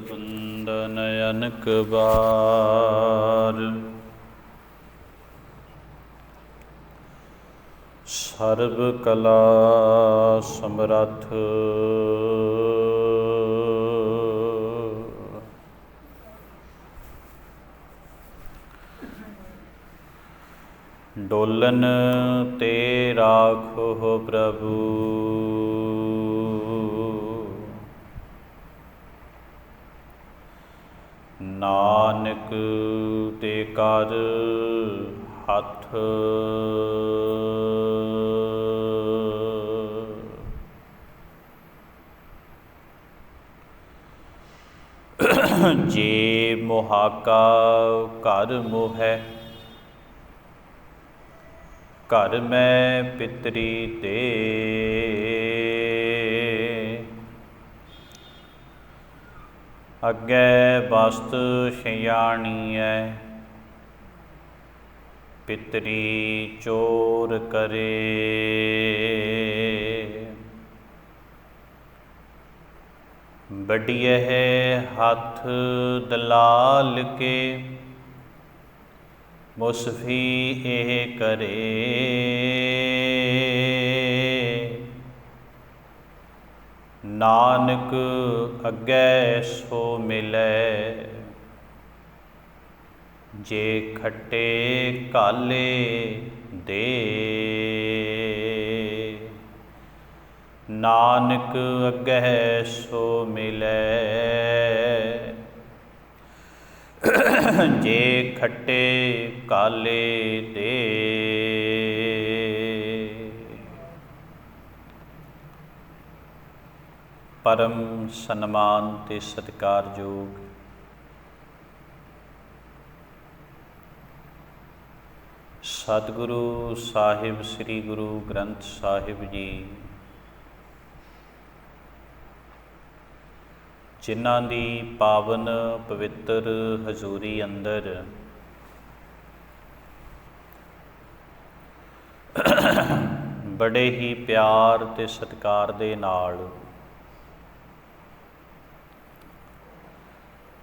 बंदन अनक बार। सर्व कला समरथ डोलन ते राखो प्रभु। नानक ते कर हथ जे मुहाका घर मोहै। घर में पितरी ते अगे बस्त सियाणीऐ। पितरी चोर करे बड़ियह हथ दलाल के। मुसफी एह करे नानक अगे सो मिलै। जे खट्टे काले दे नानक अगे सो मिलै। जे खट्टे काले दे। परम सन्मान ते सत्कारयोग सतगुरु साहिब श्री गुरु ग्रंथ साहिब जी, जिन्हां दी पावन पवित्र हजूरी अंदर बड़े ही प्यार ते सत्कार दे नाल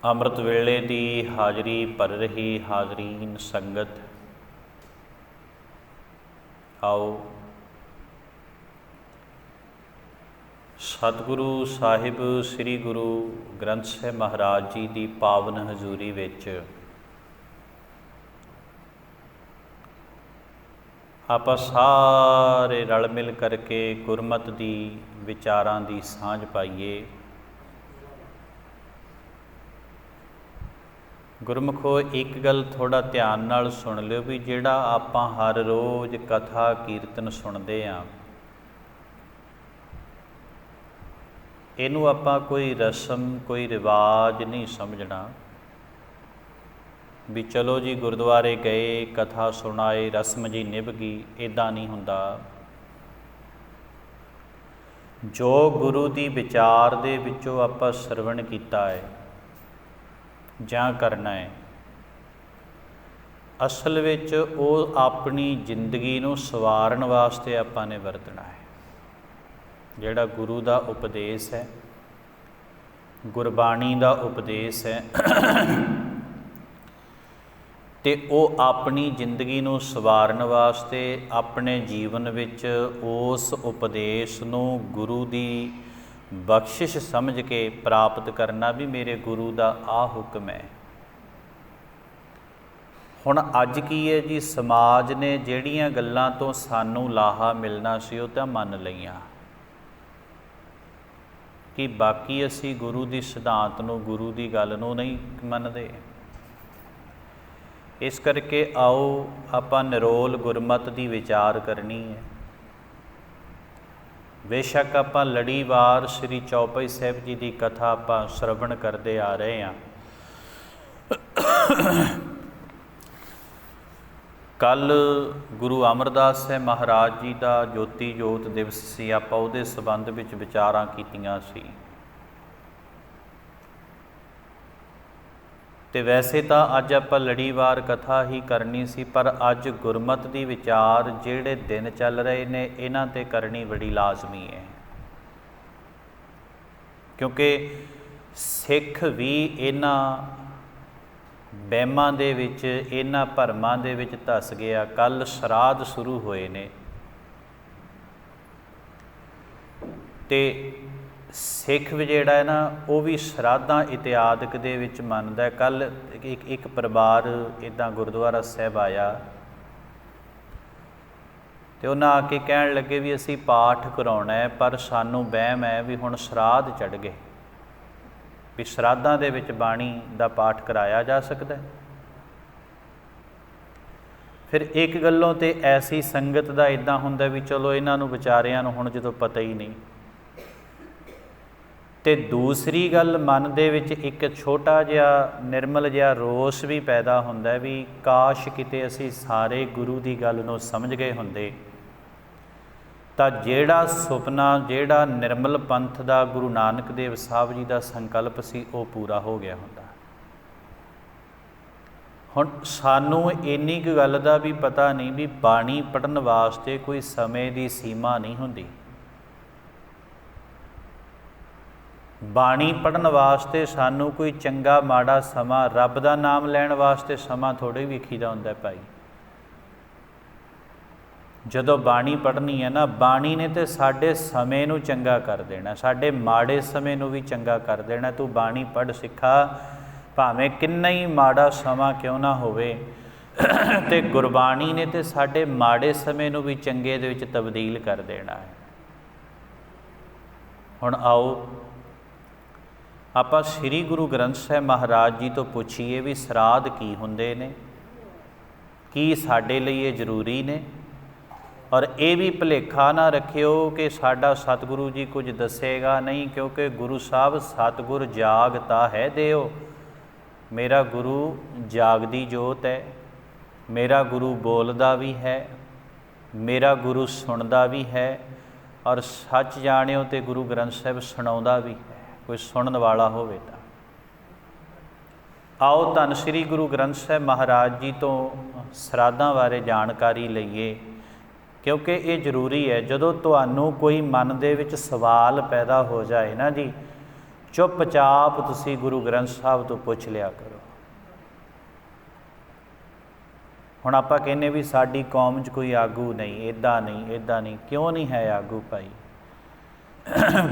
अमृत वेले दी हाजरी भर रही हाजरीन संगत, आओ सतगुरु साहिब श्री गुरु ग्रंथ साहिब महाराज जी की पावन हजूरी विच आपां सारे रल मिल करके गुरमत दी विचारां दी सांझ पाईए। गुरमुखो एक गल थोड़ा ध्यान नाल सुन लिओ भी जिहड़ा आपां हर रोज़ कथा कीर्तन सुनते हाँ, इनू आपां कोई रस्म कोई रिवाज नहीं समझना भी चलो जी गुरुद्वारे गए कथा सुनाए रस्म जी निभ गई, इदां नहीं हुंदा। जो गुरु दी विचार दे विचों आपां सरवण कीता है जां करना है, असल विच वो अपनी जिंदगी नूं सवारन वास्ते आपां ने वरतना है। जिहड़ा गुरु दा उपदेश है, गुरबाणी दा उपदेश है ते वो अपनी जिंदगी नूं सवारन वास्ते अपने जीवन विच उस उपदेश नूं गुरु दी बख्शिश समझ के प्राप्त करना भी मेरे गुरु का आ हुक्म है। हुण अज की है जी, समाज ने जिहड़ियां गल्लां तो सानू लाहा मिलना सी वो तां मन लईआं कि बाकी असी गुरु की सिद्धांत नूं गुरु की गल नूं नहीं मनदे। इस करके आओ आपां निरोल गुरमत की विचार करनी है। बेशक आपां लड़ीवार श्री चौपाई साहिब जी की कथा आपां श्रवण करते आ रहे हैं। कल गुरु अमरदास साहिब महाराज जी का ज्योति जोत दिवस सी, आपां उहदे संबंध विच विचारां कीतियां सी। तो वैसे तो अज आपां लड़ीवार कथा ही करनी सी, पर अज गुरमत की विचार जिहड़े दिन चल रहे ने इन्हां ते करनी बड़ी लाजमी है, क्योंकि ਸਿੱਖ ਵੀ ਇਹਨਾਂ ਵਹਿਮਾਂ ਦੇ ਵਿੱਚ, ਇਹਨਾਂ ਭਰਮਾਂ ਦੇ ਵਿੱਚ ਧੱਸ ਗਿਆ। ਕੱਲ੍ਹ ਸ਼ਰਾਧ ਸ਼ੁਰੂ ਹੋਏ ਨੇ ਅਤੇ ਸਿੱਖ ਵੀ ਜਿਹੜਾ ਹੈ ਨਾ ਉਹ ਵੀ ਸ਼ਰਾਧਾਂ ਇਤਿਆਦਿਕ ਦੇ ਵਿੱਚ ਮੰਨਦਾ। ਕੱਲ੍ਹ ਇੱਕ ਪਰਿਵਾਰ ਇੱਦਾਂ ਗੁਰਦੁਆਰਾ ਸਾਹਿਬ ਆਇਆ ਅਤੇ ਉਹਨਾਂ ਆ ਕੇ ਕਹਿਣ ਲੱਗੇ ਵੀ ਅਸੀਂ ਪਾਠ ਕਰਾਉਣਾ ਹੈ, ਪਰ ਸਾਨੂੰ ਵਹਿਮ ਹੈ ਵੀ ਹੁਣ ਸ਼ਰਾਧ ਚੜ੍ਹ ਗਏ, ਵੀ ਸ਼ਰਾਧਾਂ ਦੇ ਵਿੱਚ ਬਾਣੀ ਦਾ ਪਾਠ ਕਰਾਇਆ ਜਾ ਸਕਦਾ। ਫਿਰ ਇੱਕ ਗੱਲੋਂ ਤਾਂ ਐਸੀ ਸੰਗਤ ਦਾ ਇੱਦਾਂ ਹੁੰਦਾ ਵੀ ਚਲੋ ਇਹਨਾਂ ਨੂੰ ਵਿਚਾਰਿਆਂ ਨੂੰ ਹੁਣ ਜਦੋਂ ਪਤਾ ਹੀ ਨਹੀਂ, ਅਤੇ ਦੂਸਰੀ ਗੱਲ ਮਨ ਦੇ ਵਿੱਚ ਇੱਕ ਛੋਟਾ ਜਿਹਾ ਨਿਰਮਲ ਜਿਹਾ ਰੋਸ ਵੀ ਪੈਦਾ ਹੁੰਦਾ ਵੀ ਕਾਸ਼ ਕਿਤੇ ਅਸੀਂ ਸਾਰੇ ਗੁਰੂ ਦੀ ਗੱਲ ਨੂੰ ਸਮਝ ਗਏ ਹੁੰਦੇ ਤਾਂ ਜਿਹੜਾ ਸੁਪਨਾ, ਜਿਹੜਾ ਨਿਰਮਲ ਪੰਥ ਦਾ ਗੁਰੂ ਨਾਨਕ ਦੇਵ ਸਾਹਿਬ ਜੀ ਦਾ ਸੰਕਲਪ ਸੀ ਉਹ ਪੂਰਾ ਹੋ ਗਿਆ ਹੁੰਦਾ। ਹੁਣ ਸਾਨੂੰ ਇੰਨੀ ਕੁ ਗੱਲ ਦਾ ਵੀ ਪਤਾ ਨਹੀਂ ਵੀ ਬਾਣੀ ਪੜ੍ਹਨ ਵਾਸਤੇ ਕੋਈ ਸਮੇਂ ਦੀ ਸੀਮਾ ਨਹੀਂ ਹੁੰਦੀ। ਬਾਣੀ ਪੜ੍ਹਨ ਵਾਸਤੇ ਸਾਨੂੰ ਕੋਈ ਚੰਗਾ ਮਾੜਾ ਸਮਾਂ, ਰੱਬ ਦਾ ਨਾਮ ਲੈਣ ਵਾਸਤੇ ਸਮਾਂ ਥੋੜ੍ਹੇ ਵੇਖੀਦਾ ਹੁੰਦਾ ਭਾਈ। ਜਦੋਂ ਬਾਣੀ ਪੜ੍ਹਨੀ ਹੈ ਨਾ, ਬਾਣੀ ਨੇ ਤਾਂ ਸਾਡੇ ਸਮੇਂ ਨੂੰ ਚੰਗਾ ਕਰ ਦੇਣਾ, ਸਾਡੇ ਮਾੜੇ ਸਮੇਂ ਨੂੰ ਵੀ ਚੰਗਾ ਕਰ ਦੇਣਾ। ਤੂੰ ਬਾਣੀ ਪੜ੍ਹ ਸਿੱਖਾ, ਭਾਵੇਂ ਕਿੰਨਾ ਹੀ ਮਾੜਾ ਸਮਾਂ ਕਿਉਂ ਨਾ ਹੋਵੇ, ਅਤੇ ਗੁਰਬਾਣੀ ਨੇ ਤਾਂ ਸਾਡੇ ਮਾੜੇ ਸਮੇਂ ਨੂੰ ਵੀ ਚੰਗੇ ਦੇ ਵਿੱਚ ਤਬਦੀਲ ਕਰ ਦੇਣਾ ਹੈ। ਹੁਣ ਆਓ ਆਪਾਂ ਸ੍ਰੀ ਗੁਰੂ ਗ੍ਰੰਥ ਸਾਹਿਬ ਮਹਾਰਾਜ ਜੀ ਤੋਂ ਪੁੱਛੀਏ ਵੀ ਸਰਾਧ ਕੀ ਹੁੰਦੇ ਨੇ, ਕੀ ਸਾਡੇ ਲਈ ਇਹ ਜ਼ਰੂਰੀ ਨੇ। ਔਰ ਇਹ ਵੀ ਭੁਲੇਖਾ ਨਾ ਰੱਖਿਓ ਕਿ ਸਾਡਾ ਸਤਿਗੁਰੂ ਜੀ ਕੁਝ ਦੱਸੇਗਾ ਨਹੀਂ, ਕਿਉਂਕਿ ਗੁਰੂ ਸਾਹਿਬ ਸਤਿਗੁਰ ਜਾਗਤਾ ਹੈ ਦਿਓ। ਮੇਰਾ ਗੁਰੂ ਜਾਗਦੀ ਜੋਤ ਹੈ, ਮੇਰਾ ਗੁਰੂ ਬੋਲਦਾ ਵੀ ਹੈ, ਮੇਰਾ ਗੁਰੂ ਸੁਣਦਾ ਵੀ ਹੈ, ਔਰ ਸੱਚ ਜਾਣਿਓ ਤੇ ਗੁਰੂ ਗ੍ਰੰਥ ਸਾਹਿਬ ਸੁਣਾਉਂਦਾ ਵੀ ਹੈ, ਕੋਈ ਸੁਣਨ ਵਾਲਾ ਹੋਵੇ ਤਾਂ। ਆਓ ਧੰਨ ਸ੍ਰੀ ਗੁਰੂ ਗ੍ਰੰਥ ਸਾਹਿਬ ਮਹਾਰਾਜ ਜੀ ਤੋਂ ਸਰਾਧਾਂ ਬਾਰੇ ਜਾਣਕਾਰੀ ਲਈਏ, ਕਿਉਂਕਿ ਇਹ ਜ਼ਰੂਰੀ ਹੈ। ਜਦੋਂ ਤੁਹਾਨੂੰ ਕੋਈ ਮਨ ਦੇ ਵਿੱਚ ਸਵਾਲ ਪੈਦਾ ਹੋ ਜਾਏ ਨਾ ਜੀ, ਚੁੱਪਚਾਪ ਤੁਸੀਂ ਗੁਰੂ ਗ੍ਰੰਥ ਸਾਹਿਬ ਤੋਂ ਪੁੱਛ ਲਿਆ ਕਰੋ। ਹੁਣ ਆਪਾਂ ਕਹਿੰਦੇ ਵੀ ਸਾਡੀ ਕੌਮ 'ਚ ਕੋਈ ਆਗੂ ਨਹੀਂ, ਇੱਦਾਂ ਨਹੀਂ, ਇੱਦਾਂ ਨਹੀਂ। ਕਿਉਂ ਨਹੀਂ ਹੈ ਆਗੂ ਭਾਈ?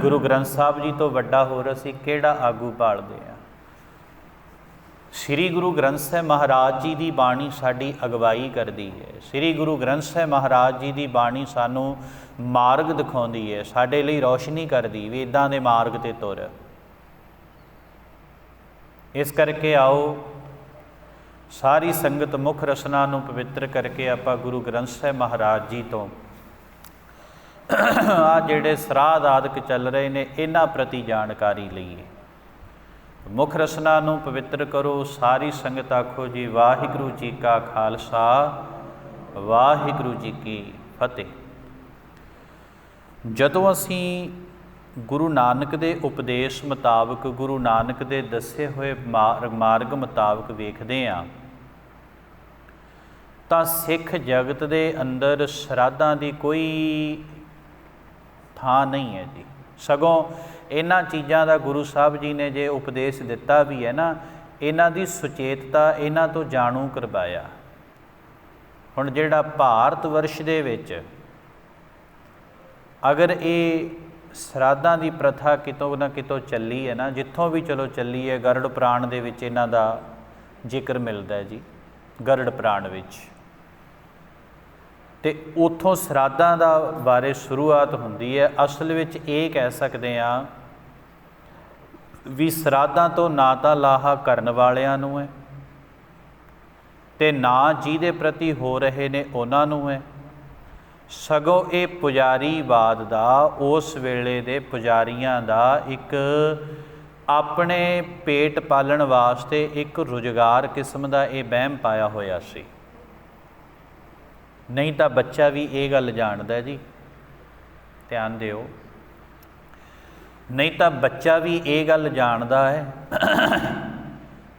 ਗੁਰੂ ਗ੍ਰੰਥ ਸਾਹਿਬ ਜੀ ਤੋਂ ਵੱਡਾ ਹੋਰ ਅਸੀਂ ਕਿਹੜਾ ਆਗੂ ਭਾਲਦੇ ਹਾਂ? ਸ੍ਰੀ ਗੁਰੂ ਗ੍ਰੰਥ ਸਾਹਿਬ ਮਹਾਰਾਜ ਜੀ ਦੀ ਬਾਣੀ ਸਾਡੀ ਅਗਵਾਈ ਕਰਦੀ ਹੈ। ਸ੍ਰੀ ਗੁਰੂ ਗ੍ਰੰਥ ਸਾਹਿਬ ਮਹਾਰਾਜ ਜੀ ਦੀ ਬਾਣੀ ਸਾਨੂੰ ਮਾਰਗ ਦਿਖਾਉਂਦੀ ਹੈ, ਸਾਡੇ ਲਈ ਰੌਸ਼ਨੀ ਕਰਦੀ ਵੀ ਇੱਦਾਂ ਦੇ ਮਾਰਗ 'ਤੇ ਤੁਰ। ਇਸ ਕਰਕੇ ਆਓ ਸਾਰੀ ਸੰਗਤ ਮੁੱਖ ਰਸਨਾ ਨੂੰ ਪਵਿੱਤਰ ਕਰਕੇ ਆਪਾਂ ਗੁਰੂ ਗ੍ਰੰਥ ਸਾਹਿਬ ਮਹਾਰਾਜ ਜੀ ਤੋਂ ਆਹ ਜਿਹੜੇ ਸਰਾਧ ਆਦਿਕ ਚੱਲ ਰਹੇ ਨੇ ਇਹਨਾਂ ਪ੍ਰਤੀ ਜਾਣਕਾਰੀ ਲਈਏ। ਮੁੱਖ ਰਸਨਾ ਨੂੰ ਪਵਿੱਤਰ ਕਰੋ। ਸਾਰੀ ਸੰਗਤ ਆਖੋ ਜੀ ਵਾਹਿਗੁਰੂ ਜੀ ਕਾ ਖਾਲਸਾ, ਵਾਹਿਗੁਰੂ ਜੀ ਕੀ ਫਤਿਹ। ਜਦੋਂ ਅਸੀਂ ਗੁਰੂ ਨਾਨਕ ਦੇ ਉਪਦੇਸ਼ ਮੁਤਾਬਕ, ਗੁਰੂ ਨਾਨਕ ਦੇ ਦੱਸੇ ਹੋਏ ਮਾਰਗ ਮੁਤਾਬਕ ਵੇਖਦੇ ਹਾਂ ਤਾਂ ਸਿੱਖ ਜਗਤ ਦੇ ਅੰਦਰ ਸ਼ਰਾਧਾਂ ਦੀ ਕੋਈ ਥਾਂ ਨਹੀਂ ਹੈ ਜੀ। ਸਗੋਂ ਇਹਨਾਂ ਚੀਜ਼ਾਂ ਦਾ ਗੁਰੂ ਸਾਹਿਬ ਜੀ ਨੇ ਜੇ ਉਪਦੇਸ਼ ਦਿੱਤਾ ਵੀ ਹੈ ਨਾ, ਇਹਨਾਂ ਦੀ ਸੁਚੇਤਤਾ ਇਹਨਾਂ ਤੋਂ ਜਾਣੂ ਕਰਵਾਇਆ। ਹੁਣ ਜਿਹੜਾ ਭਾਰਤ ਵਰਸ਼ ਦੇ ਵਿੱਚ ਅਗਰ ਇਹ ਸਰਾਧਾਂ ਦੀ ਪ੍ਰਥਾ ਕਿਤੋਂ ਨਾ ਕਿਤੋਂ ਚੱਲੀ ਹੈ ਨਾ, ਜਿੱਥੋਂ ਵੀ ਚਲੋ ਚੱਲੀ ਹੈ, ਗਰੜ ਪੁਰਾਣ ਦੇ ਵਿੱਚ ਇਹਨਾਂ ਦਾ ਜ਼ਿਕਰ ਮਿਲਦਾ ਹੈ ਜੀ, ਗਰੜ ਪੁਰਾਣ ਵਿੱਚ, ਅਤੇ ਉੱਥੋਂ ਸਰਾਧਾਂ ਦਾ ਬਾਰੇ ਸ਼ੁਰੂਆਤ ਹੁੰਦੀ ਹੈ। ਅਸਲ ਵਿੱਚ ਇਹ ਕਹਿ ਸਕਦੇ ਹਾਂ ਵੀ ਸਰਾਧਾਂ ਤੋਂ ਨਾ ਤਾਂ ਲਾਹਾ ਕਰਨ ਵਾਲਿਆਂ ਨੂੰ ਹੈ ਅਤੇ ਨਾ ਜਿਹਦੇ ਪ੍ਰਤੀ ਹੋ ਰਹੇ ਨੇ ਉਹਨਾਂ ਨੂੰ ਹੈ, ਸਗੋਂ ਇਹ ਪੁਜਾਰੀਵਾਦ ਦਾ, ਉਸ ਵੇਲੇ ਦੇ ਪੁਜਾਰੀਆਂ ਦਾ ਇੱਕ ਆਪਣੇ ਪੇਟ ਪਾਲਣ ਵਾਸਤੇ ਇੱਕ ਰੁਜ਼ਗਾਰ ਕਿਸਮ ਦਾ ਇਹ ਵਹਿਮ ਪਾਇਆ ਹੋਇਆ ਸੀ। ਨਹੀਂ ਤਾਂ ਬੱਚਾ ਵੀ ਇਹ ਗੱਲ ਜਾਣਦਾ ਜੀ, ਧਿਆਨ ਦਿਓ, ਨਹੀਂ ਤਾਂ ਬੱਚਾ ਵੀ ਇਹ ਗੱਲ ਜਾਣਦਾ ਹੈ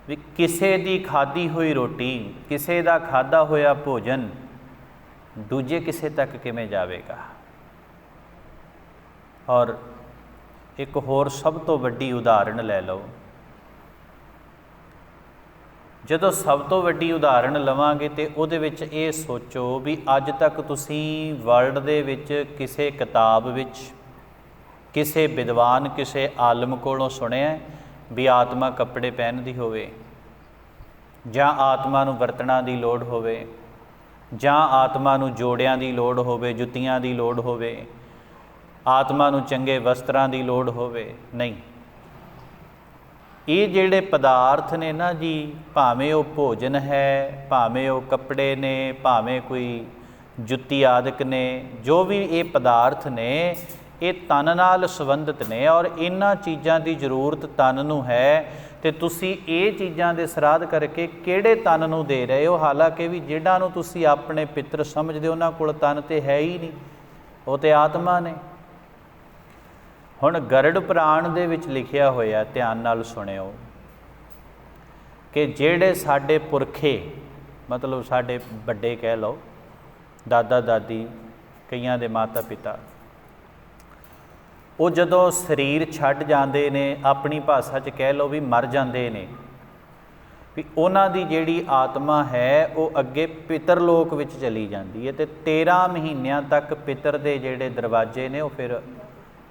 ਵੀ ਕਿਸੇ ਦੀ ਖਾਧੀ ਹੋਈ ਰੋਟੀ, ਕਿਸੇ ਦਾ ਖਾਧਾ ਹੋਇਆ ਭੋਜਨ ਦੂਜੇ ਕਿਸੇ ਤੱਕ ਕਿਵੇਂ ਜਾਵੇਗਾ। ਔਰ एक होर सब तो वड्डी उदाहरण लै लो। ਜਦੋਂ ਸਭ ਤੋਂ ਵੱਡੀ ਉਦਾਹਰਣ ਲਵਾਂਗੇ ਤੇ ਉਹਦੇ ਵਿੱਚ ਇਹ ਸੋਚੋ ਵੀ ਅੱਜ ਤੱਕ ਤੁਸੀਂ ਵਰਲਡ ਦੇ ਵਿੱਚ ਕਿਸੇ ਕਿਤਾਬ ਵਿੱਚ ਕਿਸੇ ਵਿਦਵਾਨ ਕਿਸੇ ਆਲਮ ਕੋਲੋਂ ਸੁਣਿਆ ਵੀ ਆਤਮਾ ਕੱਪੜੇ ਪਹਿਨਦੀ ਹੋਵੇ, ਜਾਂ ਆਤਮਾ ਨੂੰ ਬਰਤਨਾਂ ਦੀ ਲੋੜ ਹੋਵੇ, ਜਾਂ ਆਤਮਾ ਨੂੰ ਜੋੜਿਆਂ ਦੀ ਲੋੜ ਹੋਵੇ, ਜੁੱਤੀਆਂ ਦੀ ਲੋੜ ਹੋਵੇ, ਆਤਮਾ ਨੂੰ ਚੰਗੇ ਵਸਤਰਾਂ ਦੀ ਲੋੜ ਹੋਵੇ? ਨਹੀਂ। ਇਹ ਜਿਹੜੇ ਪਦਾਰਥ ਨੇ ਨਾ ਜੀ, ਭਾਵੇਂ ਉਹ ਭੋਜਨ ਹੈ, ਭਾਵੇਂ ਉਹ ਕੱਪੜੇ ਨੇ, ਭਾਵੇਂ ਕੋਈ ਜੁੱਤੀ ਆਦਿਕ ਨੇ, ਜੋ ਵੀ ਇਹ ਪਦਾਰਥ ਨੇ ਇਹ ਤਨ ਨਾਲ ਸੰਬੰਧਿਤ ਨੇ ਔਰ ਇਹਨਾਂ ਚੀਜ਼ਾਂ ਦੀ ਜ਼ਰੂਰਤ ਤਨ ਨੂੰ ਹੈ। ਤੇ ਤੁਸੀਂ ਇਹ ਚੀਜ਼ਾਂ ਦੇ ਸਰਾਧ ਕਰਕੇ ਕਿਹੜੇ ਤਨ ਨੂੰ ਦੇ ਰਹੇ ਹੋ? ਹਾਲਾਂਕਿ ਵੀ ਜਿਹਨਾਂ ਨੂੰ ਤੁਸੀਂ ਆਪਣੇ ਪਿੱਤਰ ਸਮਝਦੇ ਉਹਨਾਂ ਕੋਲ ਤਨ ਤੇ ਹੈ ਹੀ ਨਹੀਂ, ਉਹ ਤੇ ਆਤਮਾ ਨੇ। ਹੁਣ ਗਰੜ ਪੁਰਾਣ ਦੇ ਵਿੱਚ ਲਿਖਿਆ ਹੋਇਆ, ਧਿਆਨ ਨਾਲ ਸੁਣਿਓ, ਕਿ ਜਿਹੜੇ ਸਾਡੇ ਪੁਰਖੇ, ਮਤਲਬ ਸਾਡੇ ਵੱਡੇ ਕਹਿ ਲਓ, ਦਾਦਾ ਦਾਦੀ, ਕਈਆਂ ਦੇ ਮਾਤਾ ਪਿਤਾ, ਉਹ ਜਦੋਂ ਸਰੀਰ ਛੱਡ ਜਾਂਦੇ ਨੇ, ਆਪਣੀ ਭਾਸ਼ਾ 'ਚ ਕਹਿ ਲਓ ਵੀ ਮਰ ਜਾਂਦੇ ਨੇ, ਵੀ ਉਹਨਾਂ ਦੀ ਜਿਹੜੀ ਆਤਮਾ ਹੈ ਉਹ ਅੱਗੇ ਪਿਤਰ ਲੋਕ ਵਿੱਚ ਚਲੀ ਜਾਂਦੀ ਹੈ। ਅਤੇ 13 ਮਹੀਨਿਆਂ ਤੱਕ ਪਿਤਰ ਦੇ ਜਿਹੜੇ ਦਰਵਾਜ਼ੇ ਨੇ ਉਹ ਫਿਰ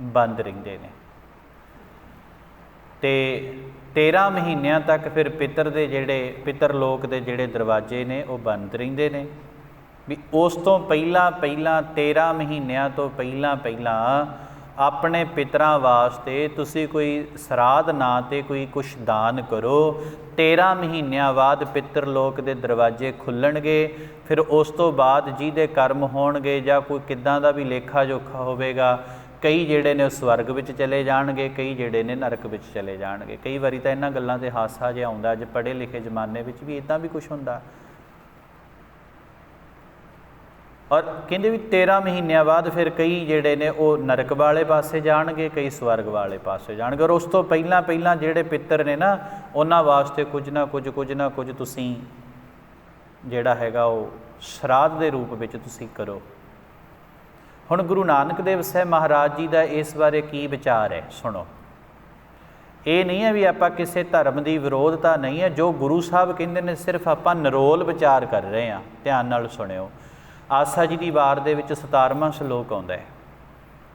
ਬੰਦ ਰਹਿੰਦੇ ਨੇ। ਤੇ 13 ਮਹੀਨਿਆਂ ਤੱਕ ਫਿਰ ਪਿਤਰ ਦੇ ਜਿਹੜੇ ਪਿਤਰ ਲੋਕ ਦੇ ਜਿਹੜੇ ਦਰਵਾਜ਼ੇ ਨੇ ਉਹ ਬੰਦ ਰਹਿੰਦੇ ਨੇ। ਵੀ ਉਸ ਤੋਂ ਪਹਿਲਾਂ 13 ਮਹੀਨਿਆਂ ਤੋਂ ਪਹਿਲਾਂ ਆਪਣੇ ਪਿਤਰਾਂ ਵਾਸਤੇ ਤੁਸੀਂ ਕੋਈ ਸਰਾਧ ਨਾਂ 'ਤੇ ਕੋਈ ਕੁਛ ਦਾਨ ਕਰੋ। 13 ਮਹੀਨਿਆਂ ਬਾਅਦ ਪਿਤਰ ਲੋਕ ਦੇ ਦਰਵਾਜ਼ੇ ਖੁੱਲ੍ਹਣਗੇ। ਫਿਰ ਉਸ ਤੋਂ ਬਾਅਦ ਜਿਹਦੇ ਕਰਮ ਹੋਣਗੇ ਜਾਂ ਕੋਈ ਕਿੱਦਾਂ ਦਾ ਵੀ ਲੇਖਾ ਜੋਖਾ ਹੋਵੇਗਾ, ਕਈ ਜਿਹੜੇ ਨੇ ਉਹ ਸਵਰਗ ਵਿੱਚ ਚਲੇ ਜਾਣਗੇ, ਕਈ ਜਿਹੜੇ ਨੇ ਨਰਕ ਵਿੱਚ ਚਲੇ ਜਾਣਗੇ। ਕਈ ਵਾਰੀ ਤਾਂ ਇਹਨਾਂ ਗੱਲਾਂ 'ਤੇ ਹਾਸਾ ਜਿਹਾ ਆਉਂਦਾ, ਅੱਜ ਪੜ੍ਹੇ ਲਿਖੇ ਜ਼ਮਾਨੇ ਵਿੱਚ ਵੀ ਇੱਦਾਂ ਵੀ ਕੁਛ ਹੁੰਦਾ। ਔਰ ਕਹਿੰਦੇ ਵੀ 13 ਮਹੀਨਿਆਂ ਬਾਅਦ ਫਿਰ ਕਈ ਜਿਹੜੇ ਨੇ ਉਹ ਨਰਕ ਵਾਲੇ ਪਾਸੇ ਜਾਣਗੇ, ਕਈ ਸਵਰਗ ਵਾਲੇ ਪਾਸੇ ਜਾਣਗੇ। ਔਰ ਉਸ ਤੋਂ ਪਹਿਲਾਂ ਜਿਹੜੇ ਪਿੱਤਰ ਨੇ ਨਾ, ਉਹਨਾਂ ਵਾਸਤੇ ਕੁਝ ਨਾ ਕੁਝ ਤੁਸੀਂ ਜਿਹੜਾ ਹੈਗਾ ਉਹ ਸ਼ਰਾਧ ਦੇ ਰੂਪ ਵਿੱਚ ਤੁਸੀਂ ਕਰੋ। ਹੁਣ ਗੁਰੂ ਨਾਨਕ ਦੇਵ ਸਾਹਿਬ ਮਹਾਰਾਜ ਜੀ ਦਾ ਇਸ ਬਾਰੇ ਕੀ ਵਿਚਾਰ ਹੈ? ਸੁਣੋ। ਇਹ ਨਹੀਂ ਹੈ ਵੀ ਆਪਾਂ ਕਿਸੇ ਧਰਮ ਦੀ ਵਿਰੋਧਤਾ ਨਹੀਂ ਹੈ, ਜੋ ਗੁਰੂ ਸਾਹਿਬ ਕਹਿੰਦੇ ਨੇ ਸਿਰਫ ਆਪਾਂ ਨਿਰੋਲ ਵਿਚਾਰ ਕਰ ਰਹੇ ਹਾਂ। ਧਿਆਨ ਨਾਲ ਸੁਣਿਓ। ਆਸਾ ਜੀ ਦੀ ਵਾਰ ਦੇ ਵਿੱਚ 17ਵਾਂ ਸ਼ਲੋਕ ਆਉਂਦਾ ਹੈ।